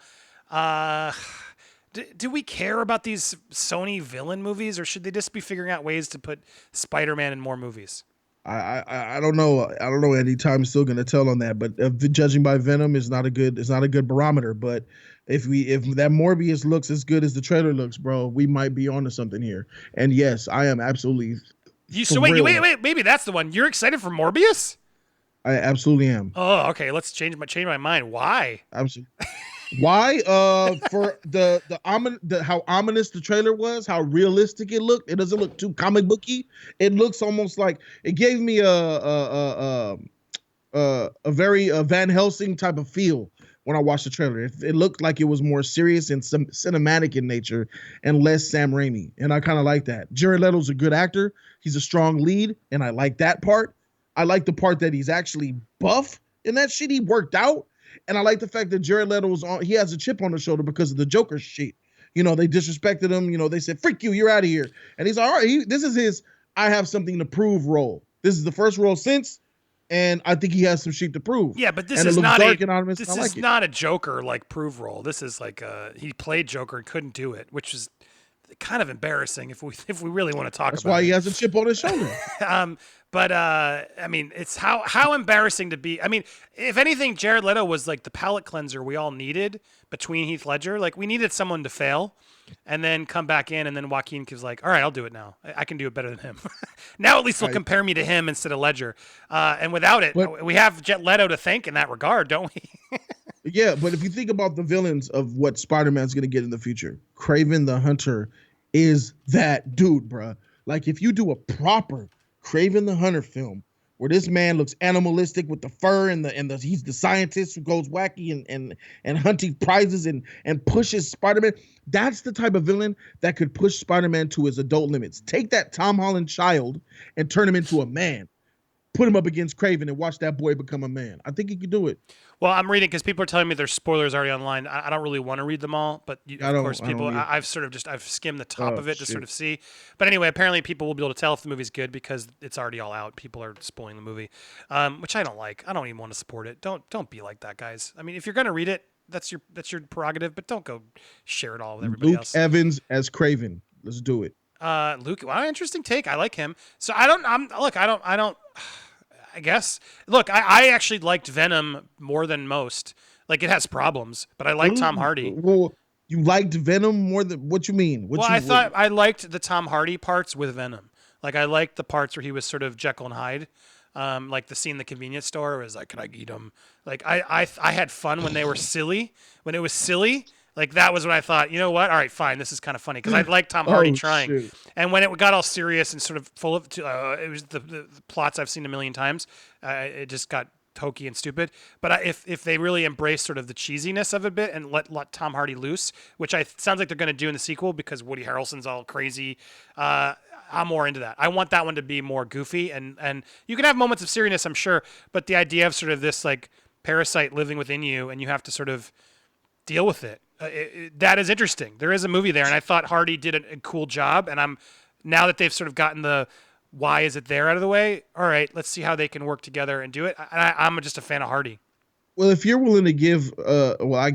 Do we care about these Sony villain movies, or should they just be figuring out ways to put Spider-Man in more movies? I don't know. I don't know. Any time is still going to tell on that, but judging by Venom is not a good barometer. But if that Morbius looks as good as the trailer looks, bro, we might be onto something here. And yes, I am absolutely. Wait, maybe that's the one. You're excited for Morbius? I absolutely am. Oh, okay. Let's change my mind. Why? Absolutely. Why? For how ominous the trailer was, how realistic it looked. It doesn't look too comic booky. It looks almost like it gave me a very Van Helsing type of feel when I watched the trailer. It looked like it was more serious and some cinematic in nature and less Sam Raimi, and I kind of like that. Jared Leto's a good actor. He's a strong lead, and I like that part. I like the part that he's actually buff in that shit. He worked out. And I like the fact that Jared Leto he has a chip on his shoulder because of the Joker shit. They disrespected him. They said, freak you, you're out of here. And he's like, all right, this is his I have something to prove role. This is the first role since, and I think he has some shit to prove. Yeah, but this and is not not a Joker like prove role. This is like he played Joker and couldn't do it, which is kind of embarrassing if we really want to talk That's about it. why he has a chip on his shoulder. But I mean, it's how embarrassing to be. I mean, if anything, Jared Leto was like the palate cleanser we all needed between Heath Ledger. Like we needed someone to fail and then come back in, and then Joaquin was like, all right, I'll do it now. I can do it better than him. Now at least they'll compare me to him instead of Ledger. And without it, we have Jet Leto to thank in that regard, don't we? Yeah, but if you think about the villains of what Spider-Man's going to get in the future, Kraven the Hunter is that dude, bruh. Like if you do a proper Kraven the Hunter film where this man looks animalistic with the fur and he's the scientist who goes wacky and hunting prizes and pushes Spider-Man. That's the type of villain that could push Spider-Man to his adult limits. Take that Tom Holland child and turn him into a man. Put him up against Kraven and watch that boy become a man. I think he could do it. Well, I'm reading because people are telling me there's spoilers already online. I don't really want to read them all, but I've skimmed the top of it to sort of see. But anyway, apparently people will be able to tell if the movie's good because it's already all out. People are spoiling the movie, which I don't like. I don't even want to support it. Don't be like that, guys. I mean, if you're gonna read it, that's your prerogative, but don't go share it all with everybody else. Luke Evans as Kraven. Let's do it. Luke, wow, interesting take. I like him. So I don't. I guess. Look, I actually liked Venom more than most. Like, it has problems, but I like Tom Hardy. Well, you liked Venom more than what you mean? I thought I liked the Tom Hardy parts with Venom. Like, I liked the parts where he was sort of Jekyll and Hyde. Like the scene in the convenience store was like, "Can I eat him?" Like, I had fun when they were silly. When it was silly. Like, that was when I thought, you know what? All right, fine. This is kind of funny because I like Tom Hardy trying. Shit. And when it got all serious and sort of full of, it was the plots I've seen a million times. It just got hokey and stupid. But if they really embrace sort of the cheesiness of it a bit and let Tom Hardy loose, which sounds like they're going to do in the sequel because Woody Harrelson's all crazy. I'm more into that. I want that one to be more goofy and you can have moments of seriousness, I'm sure. But the idea of sort of this like parasite living within you and you have to sort of deal with it. That is interesting. There is a movie there, and I thought Hardy did a cool job. And now that they've sort of gotten the why is it there out of the way. All right, let's see how they can work together and do it. I'm just a fan of Hardy. Well, if you're willing to give, I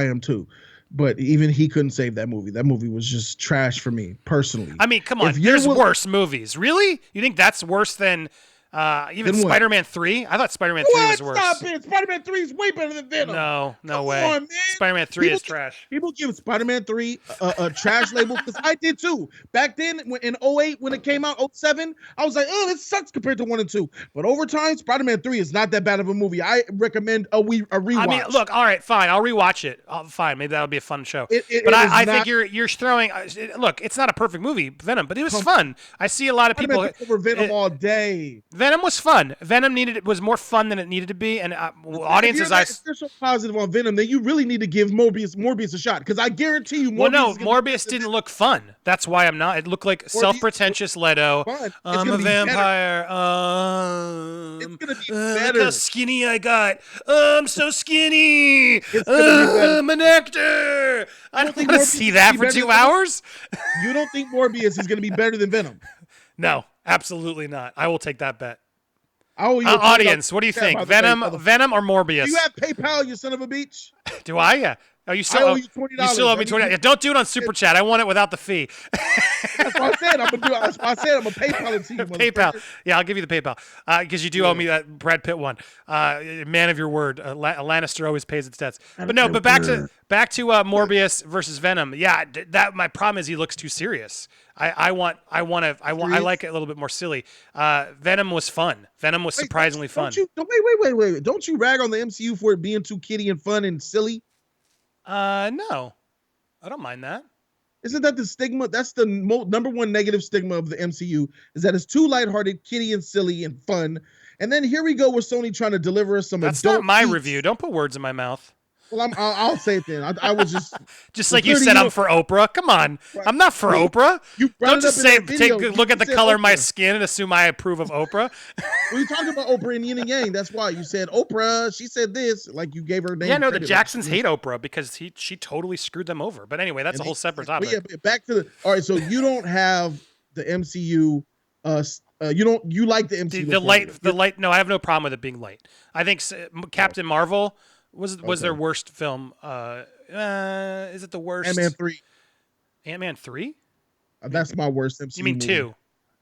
am too. but even he couldn't save that movie. That movie was just trash for me personally. I mean, come If on. you're There's worse movies. Really? You think that's worse than even then what? Spider-Man 3? I thought Spider-Man 3 What? was Stop worse. it! Spider-Man 3 is way better than Venom. No Come way. on, man. Spider-Man 3 People is trash. people give Spider-Man 3 a trash label because I did too. Back then, in '08 when it came out, '07, I was like, oh, this sucks compared to 1 and 2. But over time, Spider-Man 3 is not that bad of a movie. I recommend a rewatch. I mean, look, all right, fine. I'll rewatch it. Fine, maybe that'll be a fun show. But I think you're throwing. Look, it's not a perfect movie, Venom, but it was fun. I see a lot of people over Venom all day. Venom was fun. Venom was more fun than it needed to be, and audiences. If you're so positive on Venom, then you really need to give Morbius a shot because I guarantee you. Morbius didn't look fun. That's why I'm not. It looked like self-pretentious Leto. I'm a vampire. It's gonna be better. Look how skinny I got. I'm so skinny. I'm an actor. I don't want to see that for 2 hours. You don't think Morbius is going to be better than Venom? No, absolutely not. I will take that bet. Audience, what do you think? Venom or Morbius? Do you have PayPal, you son of a bitch? Do I? Yeah. Oh, you still owe me $20. You still owe me $20. Don't do it on Super Chat. I want it without the fee. That's what I said. I'm gonna PayPal it to you. PayPal. Yeah, I'll give you the PayPal because you do owe me that Brad Pitt one. Man of your word. A Lannister always pays its debts. But no. But back to Morbius versus Venom. Yeah, that my problem is he looks too serious. I like it a little bit more silly. Venom was fun. Venom was surprisingly fun. Wait. Don't you rag on the MCU for it being too kiddie and fun and silly? No, I don't mind that. Isn't that the stigma? That's the number one negative stigma of the MCU is that it's too lighthearted, kiddie and silly and fun. And then here we go with Sony trying to deliver us some. That's not my review. Don't put words in my mouth. Well, I'll say it then. I was just like you said. I'm for Oprah. Come on, right. I'm not for Oprah. Don't just say take a look at the color of my skin and assume I approve of Oprah. Well, you talking about Oprah and Yin and Yang. That's why you said Oprah. She said this, like you gave her name. Yeah, no, the Jacksons hate Oprah because she totally screwed them over. But anyway, that's a whole separate topic. Yeah, back to all right. So you don't have the MCU. You like the MCU? The light. No, I have no problem with it being light. I think Captain Marvel was their worst film. Is it the worst? Ant-Man 3. Ant-Man 3? That's my worst MCU. You mean movie. 2?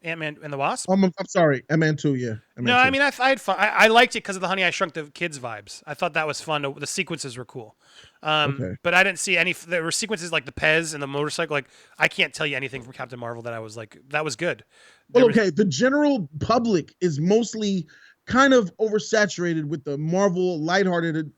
Ant-Man and the Wasp? I'm sorry, Ant-Man 2. Yeah. No, 2. I mean I had fun. I liked it because of the Honey I Shrunk the Kids vibes. I thought that was fun. The sequences were cool. But I didn't see any. There were sequences like the Pez and the motorcycle. Like I can't tell you anything from Captain Marvel that I was like that was good. The general public is mostly kind of oversaturated with the Marvel lighthearted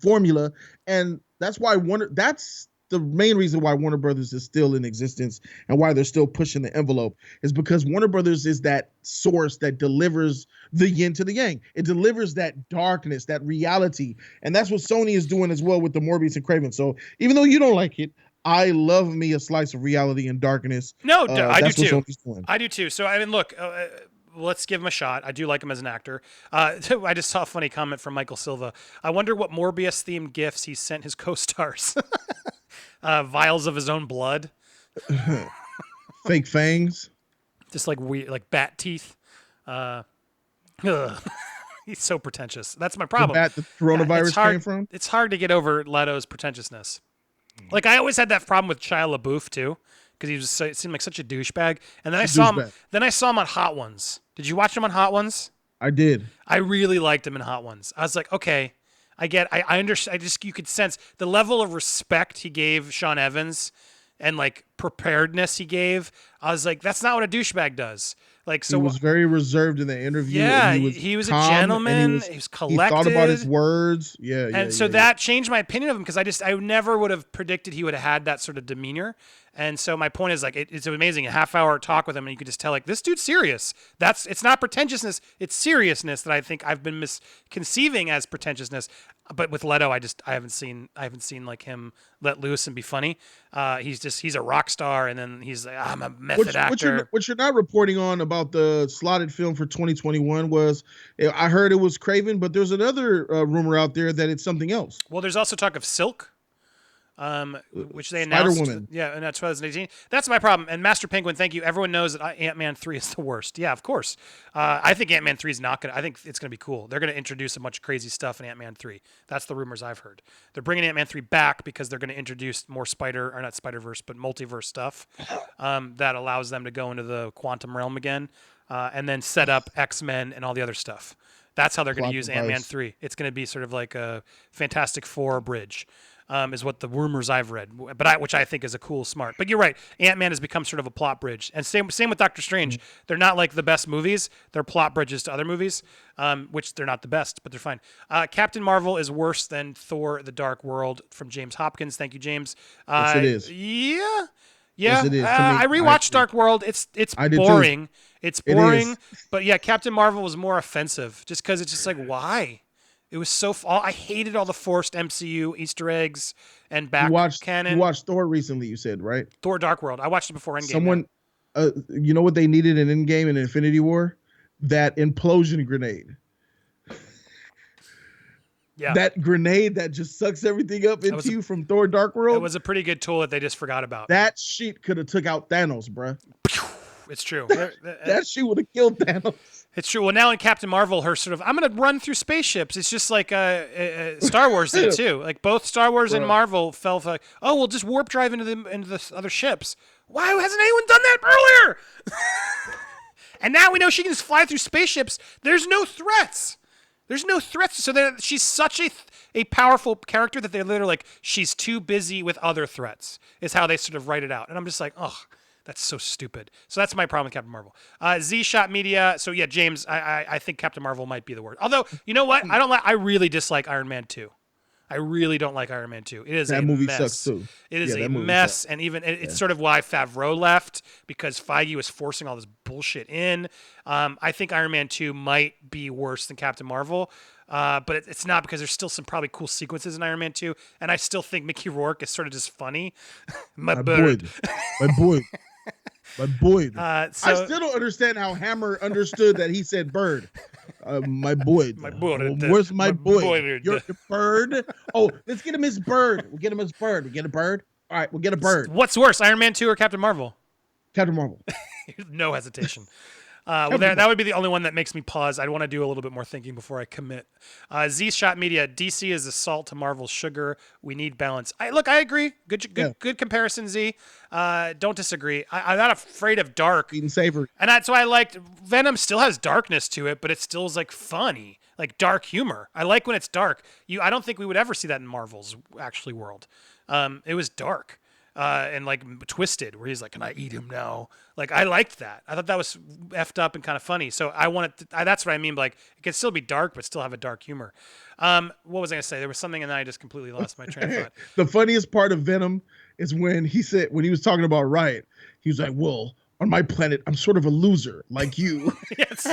formula, and that's why that's the main reason why Warner Brothers is still in existence and why they're still pushing the envelope is because Warner Brothers is that source that delivers the yin to the yang. It delivers that darkness, that reality, and that's what Sony is doing as well with the Morbius and Craven. So even though you don't like it, I love me a slice of reality and darkness. No, I do too. I do too. So I mean, look. Let's give him a shot. I do like him as an actor. I just saw a funny comment from Michael Silva. I wonder what Morbius-themed gifts he sent his co-stars. Vials of his own blood. Fake fangs. Just like weird, like bat teeth. He's so pretentious. That's my problem. The bat the coronavirus came from? It's hard to get over Leto's pretentiousness. Like, I always had that problem with Shia LaBeouf, too. Because it seemed like such a douchebag. And then I saw him on Hot Ones. Did you watch him on Hot Ones? I did. I really liked him in Hot Ones. I was like, okay, I understand. You could sense the level of respect he gave Sean Evans and like preparedness he gave. I was like, that's not what a douchebag does. Like, so he was very reserved in the interview. Yeah, he was a gentleman. He was collected. He thought about his words. That changed my opinion of him because I never would have predicted he would have had that sort of demeanor. And so my point is like it's amazing a half-hour talk with him, and you could just tell like this dude's serious. It's not pretentiousness, it's seriousness that I think I've been misconceiving as pretentiousness. But with Leto, I haven't seen like him let loose and be funny. He's a rock star, and then he's like, I'm a method actor. What you're not reporting on about the slotted film for 2021 was I heard it was Craven, but there's another rumor out there that it's something else. Well, there's also talk of Silk. which they Spider announced. Woman. Yeah, in 2018. That's my problem. And Master Penguin, thank you. Everyone knows that Ant-Man 3 is the worst. Yeah, of course. I think Ant-Man 3 is not going to, I think it's going to be cool. They're going to introduce a bunch of crazy stuff in Ant-Man 3. That's the rumors I've heard. They're bringing Ant-Man 3 back because they're going to introduce more not Spider-Verse, but multiverse stuff that allows them to go into the quantum realm again and then set up X-Men and all the other stuff. That's how they're going to use Ant-Man 3. It's going to be sort of like a Fantastic Four bridge. Is what the rumors I've read, which I think is a cool, smart. But you're right, Ant-Man has become sort of a plot bridge, and same with Doctor Strange. They're not like the best movies; they're plot bridges to other movies, which they're not the best, but they're fine. Captain Marvel is worse than Thor: The Dark World from James Hopkins. Thank you, James. Yes, it is. Yeah. Yes, it is. I rewatched Dark World. It's boring. It's boring, but yeah, Captain Marvel was more offensive, just because it's just like why. It was so. I hated all the forced MCU Easter eggs and back canon. You watched Thor recently, you said, right? Thor: Dark World. I watched it before Endgame. Someone, you know what they needed in Endgame and Infinity War? That implosion grenade. Yeah. That grenade that just sucks everything up into you from Thor: Dark World. It was a pretty good tool that they just forgot about. That shit could have took out Thanos, bruh. It's true. That shit would have killed Thanos. It's true. Well, now in Captain Marvel, her sort of, I'm going to run through spaceships. It's just like Star Wars did too. Like both Star Wars and Marvel fell for like, oh, we'll just warp drive into the other ships. Why hasn't anyone done that earlier? And now we know she can just fly through spaceships. There's no threats. So she's such a powerful character that they're literally like, she's too busy with other threats, is how they sort of write it out. And I'm just like, oh, that's so stupid. So that's my problem with Captain Marvel. Z-Shot Media. So yeah, James, I think Captain Marvel might be the word. Although, you know what? I really dislike Iron Man 2. I really don't like Iron Man 2. It is that a movie mess. Sucks too. It is a mess, sucks. And even it's sort of why Favreau left, because Feige was forcing all this bullshit in. I think Iron Man 2 might be worse than Captain Marvel, but it's not, because there's still some probably cool sequences in Iron Man 2, and I still think Mickey Rourke is sort of just funny. My boy. My boy. I still don't understand how Hammer understood that he said bird. My boy. My boy. Where's my boy? You're the bird. Oh, let's get him his bird. We'll get him his bird. We get a bird. All right, we'll get a bird. What's worse, Iron Man 2 or Captain Marvel? Captain Marvel. No hesitation. Well, that would be the only one that makes me pause. I'd want to do a little bit more thinking before I commit. Z-Shot Media. DC is the salt to Marvel's sugar. We need balance. I agree. Good comparison, Z. Don't disagree. I'm not afraid of dark. Sweet and savory. And that's why I liked Venom. Still has darkness to it, but it still is like funny, like dark humor. I like when it's dark. I don't think we would ever see that in Marvel's actually world. It was dark. And like twisted, where he's like, "Can I eat him now?" Like, I liked that. I thought that was effed up and kind of funny. So I wanted to, that's what I mean. Like, it can still be dark, but still have a dark humor. What was I gonna say? There was something, and then I just completely lost my train of thought. The funniest part of Venom is when he was talking about Riot, he was like, "Well, on my planet, I'm sort of a loser like you." Yes.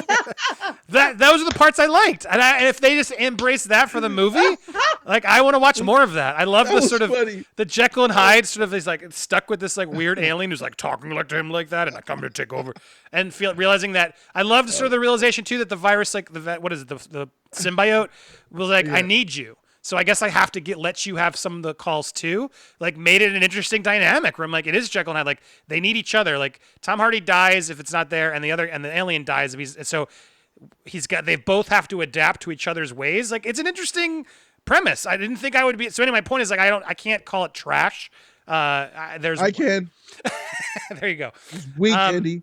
Those are the parts I liked. And if they just embrace that for the movie, like, I want to watch more of that. I love the sort of the Jekyll and Hyde sort of, he's like stuck with this like weird alien who's like talking like to him like that, and I come to take over, and realizing that I loved sort of the realization too that the virus, like the symbiote was like, I need you. So I guess I have to let you have some of the calls too. Like, made it an interesting dynamic where I'm like, it is Jekyll and Hyde. Like, they need each other. Like, Tom Hardy dies if it's not there, and the alien dies if he's. So they both have to adapt to each other's ways. Like, it's an interesting premise. I didn't think I would be. So anyway, my point is, like, I can't call it trash. I can. There you go. It's weak, Andy.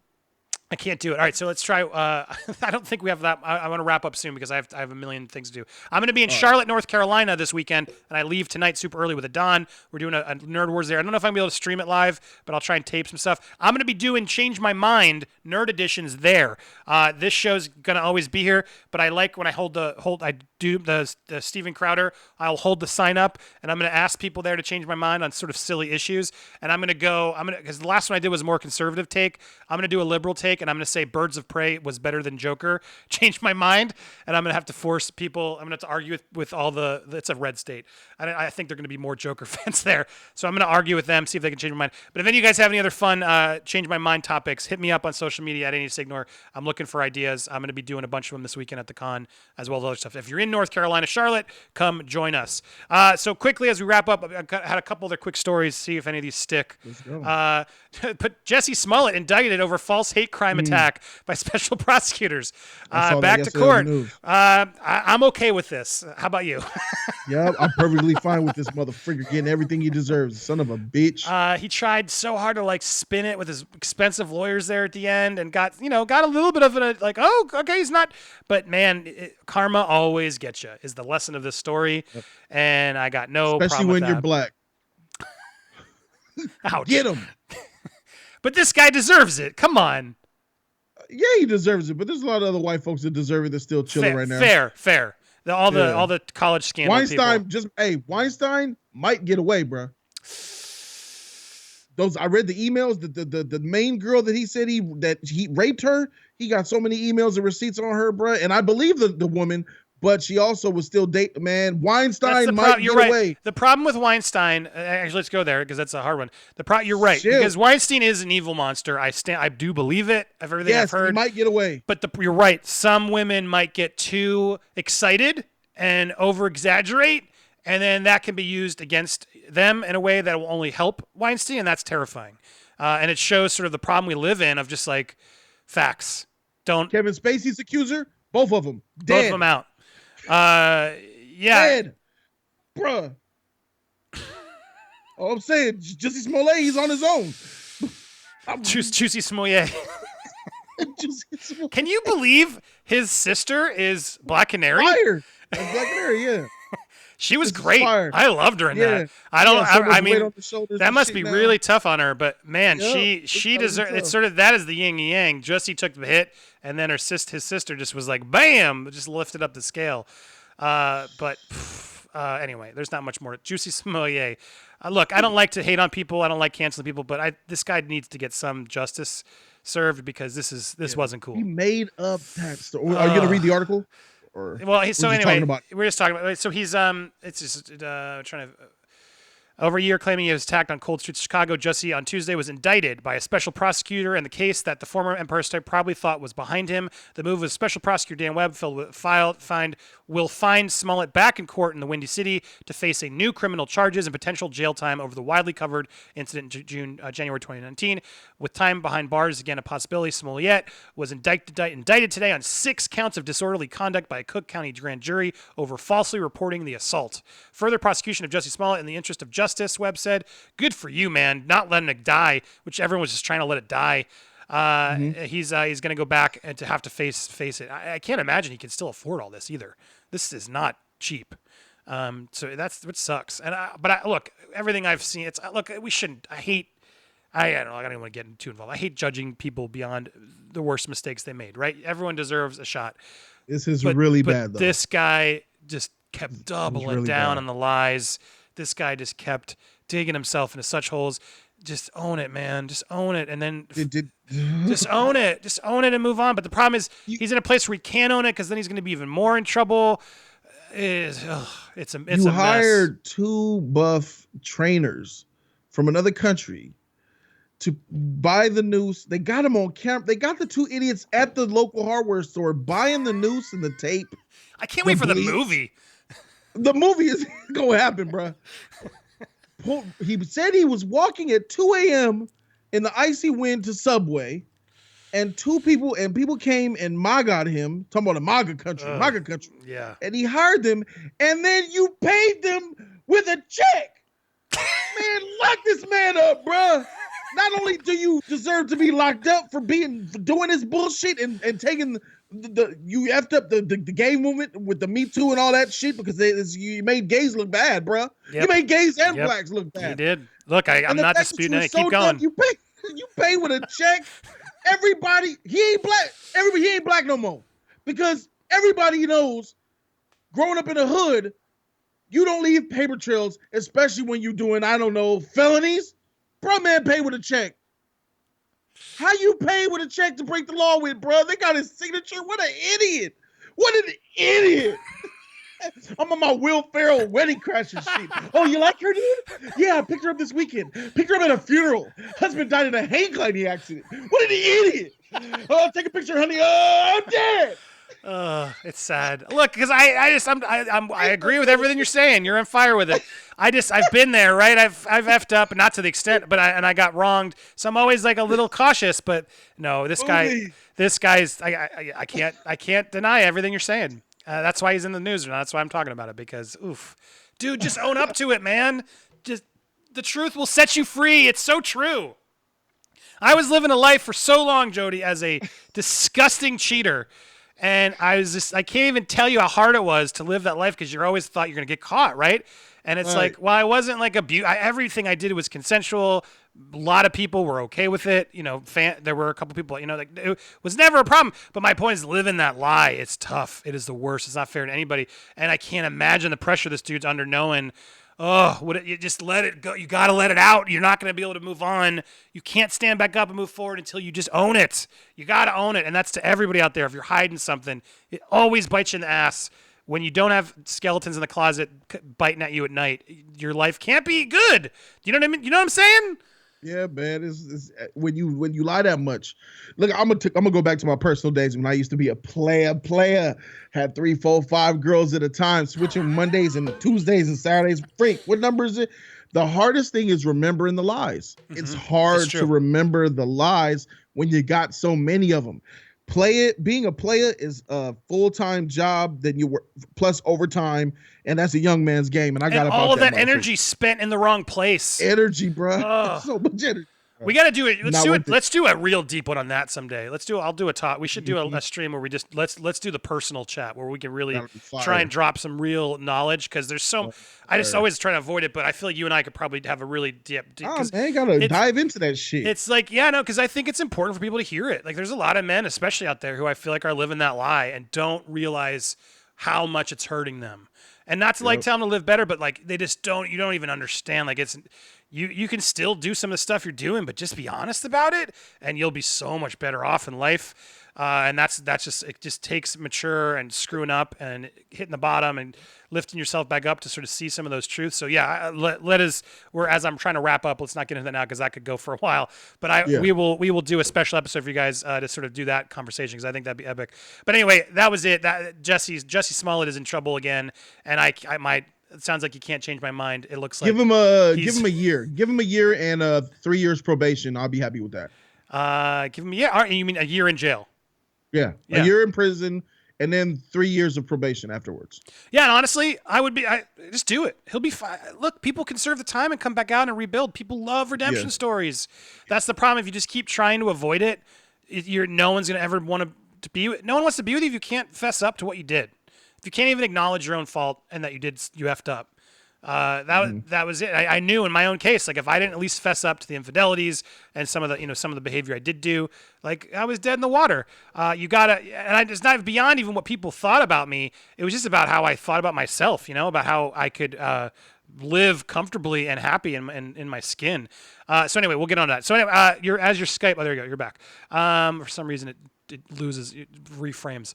I can't do it. All right, so let's try. I don't think we have that. I want to wrap up soon because I have a million things to do. I'm going to be in Charlotte, North Carolina this weekend, and I leave tonight super early with a Don. We're doing a Nerd Wars there. I don't know if I'm going to be able to stream it live, but I'll try and tape some stuff. I'm going to be doing Change My Mind Nerd Editions there. This show's going to always be here, but I like when I do the Steven Crowder. I'll hold the sign up, and I'm going to ask people there to change my mind on sort of silly issues. And because the last one I did was a more conservative take. I'm going to do a liberal take, and I'm going to say Birds of Prey was better than Joker. Change my mind, and I'm going to have to force people. I'm going to have to argue with all it's a red state. I think they're going to be more Joker fans there. So I'm going to argue with them, see if they can change my mind. But if any of you guys have any other fun change my mind topics, hit me up on social media at AnySignor. I'm looking for ideas. I'm going to be doing a bunch of them this weekend at the con, as well as other stuff. If you're in North Carolina, Charlotte. Come join us. So quickly as we wrap up, I had a couple other quick stories. See if any of these stick. Let's go. But Jussie Smollett indicted over false hate crime attack by special prosecutors. Back to court. I'm okay with this. How about you? Yeah, I'm perfectly fine with this motherfucker getting everything he deserves. Son of a bitch. He tried so hard to like spin it with his expensive lawyers there at the end, and got a little bit of a like, oh, okay, he's not. But man, karma always gets you. Is the lesson of this story, and I got no Especially problem with when you're black. Ouch. Get him. But this guy deserves it. Come on. Yeah, he deserves it. But there's a lot of other white folks that deserve it. They're still chilling right now. Fair. All the college scandal Weinstein people. Weinstein might get away, bro. I read the emails. The main girl that he said he raped her. He got so many emails and receipts on her, bro. And I believe the woman, but she also was still dating. Man, Weinstein might get away. The problem with Weinstein, actually, let's go there because that's a hard one. You're right, because Weinstein is an evil monster. I do believe it. Of everything I've heard, he might get away. But you're right. Some women might get too excited and over exaggerate, and then that can be used against them in a way that will only help Weinstein, and that's terrifying. And it shows sort of the problem we live in of just like facts. Kevin Spacey's accuser, both of them dead. Both of them out. Yeah. Dead. Bruh. All I'm saying, Jussie Smollett, he's on his own. Jussie Smollett. Can you believe his sister is Black Canary? Fire. Black Canary, yeah. She was great. I loved her in that. I mean, that must be really tough on her, but man, she deserves. It's sort of that is the yin and yang. Jussie took the hit, and then his sister just was like, bam, just lifted up the scale. Anyway, there's not much more. Jussie Smollett. Look, I don't like to hate on people. I don't like canceling people, but this guy needs to get some justice served because this wasn't cool. He made up that story. Are you gonna read the article? Well, we're just talking about. So he's it's just trying to. Over a year claiming he was attacked on cold streets of Chicago, Jussie on Tuesday was indicted by a special prosecutor in the case that the former Empire State probably thought was behind him. The move of Special Prosecutor Dan Webb will find Smollett back in court in the Windy City to face a new criminal charges and potential jail time over the widely covered incident in January 2019. With time behind bars, again, a possibility. Smollett was indicted today on 6 counts of disorderly conduct by a Cook County grand jury over falsely reporting the assault. Further prosecution of Jussie Smollett in the interest of justice, Webb said. Good for you, man. Not letting it die, which everyone was just trying to let it die. He's going to go back and to have to face it. I can't imagine he can still afford all this either. This is not cheap. So that's what sucks. But look, everything I've seen, we shouldn't. I don't know. I don't even want to get too involved. I hate judging people beyond the worst mistakes they made. Right? Everyone deserves a shot. This is really bad, though. This guy just kept doubling down on the lies. This guy just kept digging himself into such holes. Just own it, man. Just own it, and then just own it. Just own it and move on. But the problem is, he's in a place where he can't own it because then he's going to be even more in trouble. It's a mess. You hired 2 buff trainers from another country to buy the noose. They got him on camera. They got the 2 idiots at the local hardware store buying the noose and the tape. I can't wait for the movie. The movie is going to happen, bro. He said he was walking at 2 a.m. in the icy wind to Subway, and people came and MAGA'd him, talking about a MAGA country. Yeah. And he hired them, and then you paid them with a check. Man, lock this man up, bro. Not only do you deserve to be locked up for doing this bullshit and taking you effed up the gay movement with the Me Too and all that shit because you made gays look bad, bro. Yep. You made gays and blacks look bad. You did. Look, I'm not disputing it. Keep going. You pay with a check. Everybody, he ain't black. He ain't black no more because everybody knows. Growing up in the hood, you don't leave paper trails, especially when you're doing felonies. Bro, man, pay with a check. How you pay with a check to break the law with, bro? They got his signature. What an idiot. I'm on my Will Ferrell wedding crashing sheet. Oh, you like her, dude? Yeah, I picked her up this weekend. Picked her up at a funeral. Husband died in a hang gliding accident. What an idiot. Oh, take a picture, honey. Oh, I'm dead. It's sad. Look, because I agree with everything you're saying. You're on fire with it. I've been there, right? I've effed up, not to the extent, but I got wronged. So I'm always like a little cautious. But no, this guy's I can't deny everything you're saying. That's why he's in the news, and that's why I'm talking about it. Because oof, dude, just own up to it, man. Just the truth will set you free. It's so true. I was living a life for so long, Jody, as a disgusting cheater. And I can't even tell you how hard it was to live that life because you're always thought you're going to get caught, right? And it's like, well, I wasn't like everything I did was consensual. A lot of people were okay with it. There were a couple people, like it was never a problem. But my point is living that lie. It's tough. It is the worst. It's not fair to anybody. And I can't imagine the pressure this dude's under knowing, you just let it go. You got to let it out. You're not going to be able to move on. You can't stand back up and move forward until you just own it. You got to own it. And that's to everybody out there. If you're hiding something, it always bites you in the ass. When you don't have skeletons in the closet biting at you at night, your life can't be good. You know what I mean? You know what I'm saying? Yeah, man. It's when you lie that much. Look, I'm gonna go back to my personal days when I used to be a player. Had 3, 4, 5 girls at a time, switching Mondays and Tuesdays and Saturdays. Freak, what number is it? The hardest thing is remembering the lies. Mm-hmm. It's hard to remember the lies when you got so many of them. Being a player is a full-time job, then you work plus overtime, and that's a young man's game. And I got all of that energy spent in the wrong place. Energy, bro. So much energy. We got to do it. Let's do a real deep one on that someday. I'll do a talk. We should do a stream where we just let's do the personal chat where we can really try and drop some real knowledge because there's so. I just always try to avoid it, but I feel like you and I could probably have a really deep. Man, gotta dive into that shit. It's like because I think it's important for people to hear it. Like there's a lot of men, especially out there, who I feel like are living that lie and don't realize how much it's hurting them. And not to tell them to live better, but like they just don't. You don't even understand. Like it's. You can still do some of the stuff you're doing, but just be honest about it, and you'll be so much better off in life. And that's just it. Just takes mature and screwing up and hitting the bottom and lifting yourself back up to sort of see some of those truths. So yeah, as I'm trying to wrap up, let's not get into that now because that could go for a while. But we will do a special episode for you guys to sort of do that conversation because I think that'd be epic. But anyway, that was it. Jussie Smollett is in trouble again, and I might. It sounds like you can't change my mind. It looks like give him a year. Give him a year and 3 years probation. I'll be happy with that. Give him a year. You mean a year in jail? Yeah, a year in prison and then 3 years of probation afterwards. Yeah, and honestly, I just do it. He'll be fine. Look, people can serve the time and come back out and rebuild. People love redemption stories. That's the problem. If you just keep trying to avoid it, no one's gonna ever want to be. No one wants to be with you if you can't fess up to what you did. If you can't even acknowledge your own fault and that you effed up, that was it. I knew in my own case, like if I didn't at least fess up to the infidelities and some of the behavior I did do, like I was dead in the water. It's not beyond even what people thought about me. It was just about how I thought about myself, about how I could live comfortably and happy in my skin. So anyway, we'll get on to that. So anyway, your Skype. Oh, there you go. You're back. For some reason it reframes.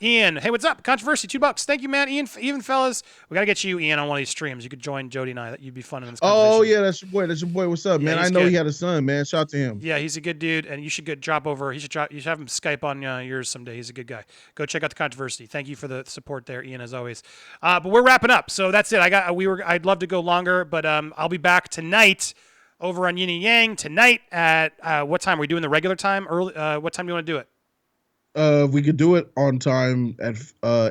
Ian, hey, what's up? Controversy, $2. Thank you, man. Ian, even fellas, we gotta get you, Ian, on one of these streams. You could join Jody and I. You'd be fun in this conversation. Oh yeah, that's your boy. What's up, man? I know he had a son, man. Shout out to him. Yeah, he's a good dude, and you should drop over. You should have him Skype on yours someday. He's a good guy. Go check out the Controversy. Thank you for the support there, Ian, as always. But we're wrapping up, so that's it. I'd love to go longer, but I'll be back tonight over on Yin and Yang tonight at what time? Are we doing the regular time? Early? What time do you want to do it? We could do it on time at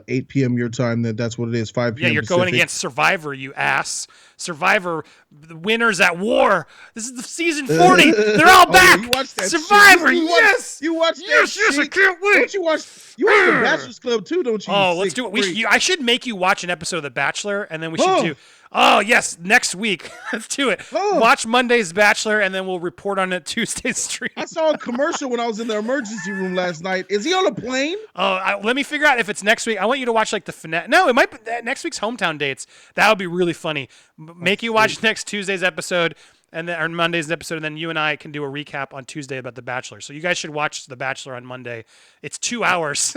8 p.m. your time. That's what it is, 5 p.m. Yeah, you're Pacific. Going against Survivor, you ass. Survivor, the winners at war. This is the season 40. They're all back. Survivor, yes. You watched that Yes, I can't wait. Don't you watch the Bachelor's Club too, don't you? Oh, let's do it. I should make you watch an episode of The Bachelor, and then we should do... Oh, yes, next week. Let's do it. Watch Monday's Bachelor, and then we'll report on it Tuesday's stream. I saw a commercial when I was in the emergency room last night. Is he on a plane? Oh, let me figure out if it's next week. I want you to watch like the finale. No, it might be next week's hometown dates. That would be really funny. Make you watch next Tuesday's episode or Monday's episode, and then you and I can do a recap on Tuesday about The Bachelor. So you guys should watch The Bachelor on Monday. It's 2 hours.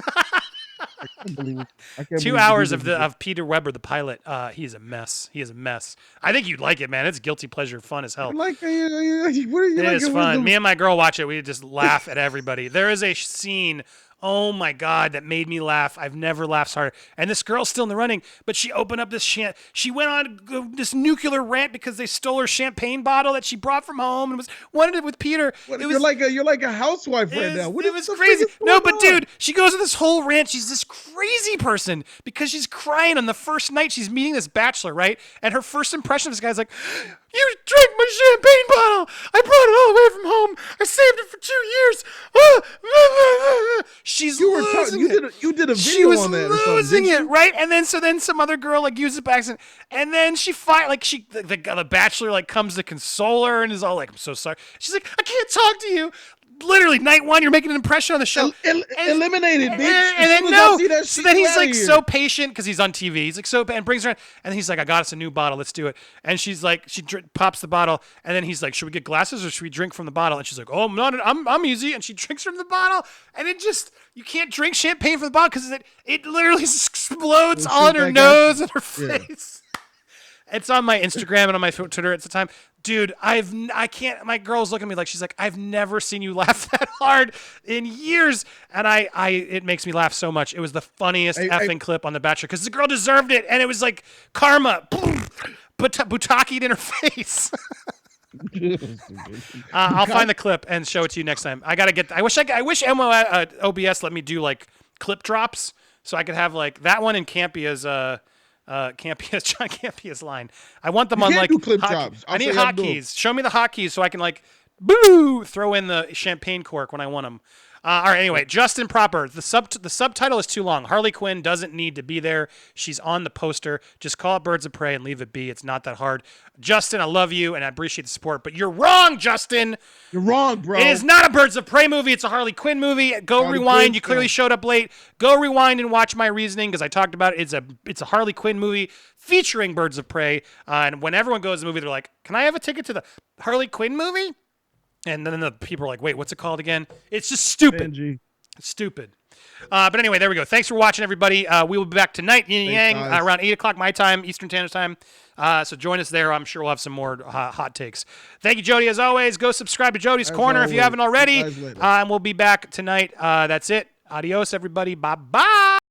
I can't believe it. 2 hours of Peter Weber, the pilot. He's a mess. He is a mess. I think you'd like it, man. It's guilty pleasure fun as hell. It is fun. Me and my girl watch it. We just laugh at everybody. There is a scene Oh my God, that made me laugh. I've never laughed so hard. And this girl's still in the running, but she opened up this she went on this nuclear rant because they stole her champagne bottle that she brought from home and wanted it with Peter. You're like a housewife right now. It was crazy. No, but dude, she goes on this whole rant. She's this crazy person because she's crying on the first night she's meeting this bachelor, right? And her first impression of this guy's like, "You drank my champagne bottle. I brought it all the way from home. I saved it for 2 years." She's losing it. You did a video on that or something. She was losing it, right? And then some other girl like uses it by accident, and then the bachelor like comes to console her and is all like, "I'm so sorry." She's like, "I can't talk to you." Literally, night one, you're making an impression on the show. Eliminated, bitch. And then so then he's like so patient because he's on TV. He's like and brings her in, and then he's like, "I got us a new bottle. Let's do it." And she's like, pops the bottle, and then he's like, "Should we get glasses or should we drink from the bottle?" And she's like, "Oh, I'm easy." And she drinks from the bottle, and you can't drink champagne from the bottle because it literally explodes all in her nose and her face. It's on my Instagram and on my Twitter at the time. Dude, I can't, my girl's looking at me like, she's like, "I've never seen you laugh that hard in years." And it makes me laugh so much. It was the funniest effing clip on The Bachelor because the girl deserved it. And it was like karma, butakied in her face. I'll find the clip and show it to you next time. I wish OBS let me do like clip drops so I could have like that one in Campia's, John Campia's line. I want them on like clip drops. I need hotkeys. Show me the hotkeys so I can like throw in the champagne cork when I want them. All right. Anyway, Justin Proper. The subtitle is too long. Harley Quinn doesn't need to be there. She's on the poster. Just call it Birds of Prey and leave it be. It's not that hard. Justin, I love you and I appreciate the support, but you're wrong, Justin. You're wrong, bro. It is not a Birds of Prey movie. It's a Harley Quinn movie. Go rewind. You clearly showed up late. Go rewind and watch my reasoning because I talked about it. It's a Harley Quinn movie featuring Birds of Prey. And when everyone goes to the movie, they're like, "Can I have a ticket to the Harley Quinn movie?" And then the people are like, "Wait, what's it called again?" It's just stupid. Benji. Stupid. But anyway, there we go. Thanks for watching, everybody. We will be back tonight, yin yang, around 8 o'clock my time, Eastern Standard Time. So join us there. I'm sure we'll have some more hot takes. Thank you, Jody, as always. Go subscribe to Jody's Corner if you haven't already. And we'll be back tonight. That's it. Adios, everybody. Bye-bye.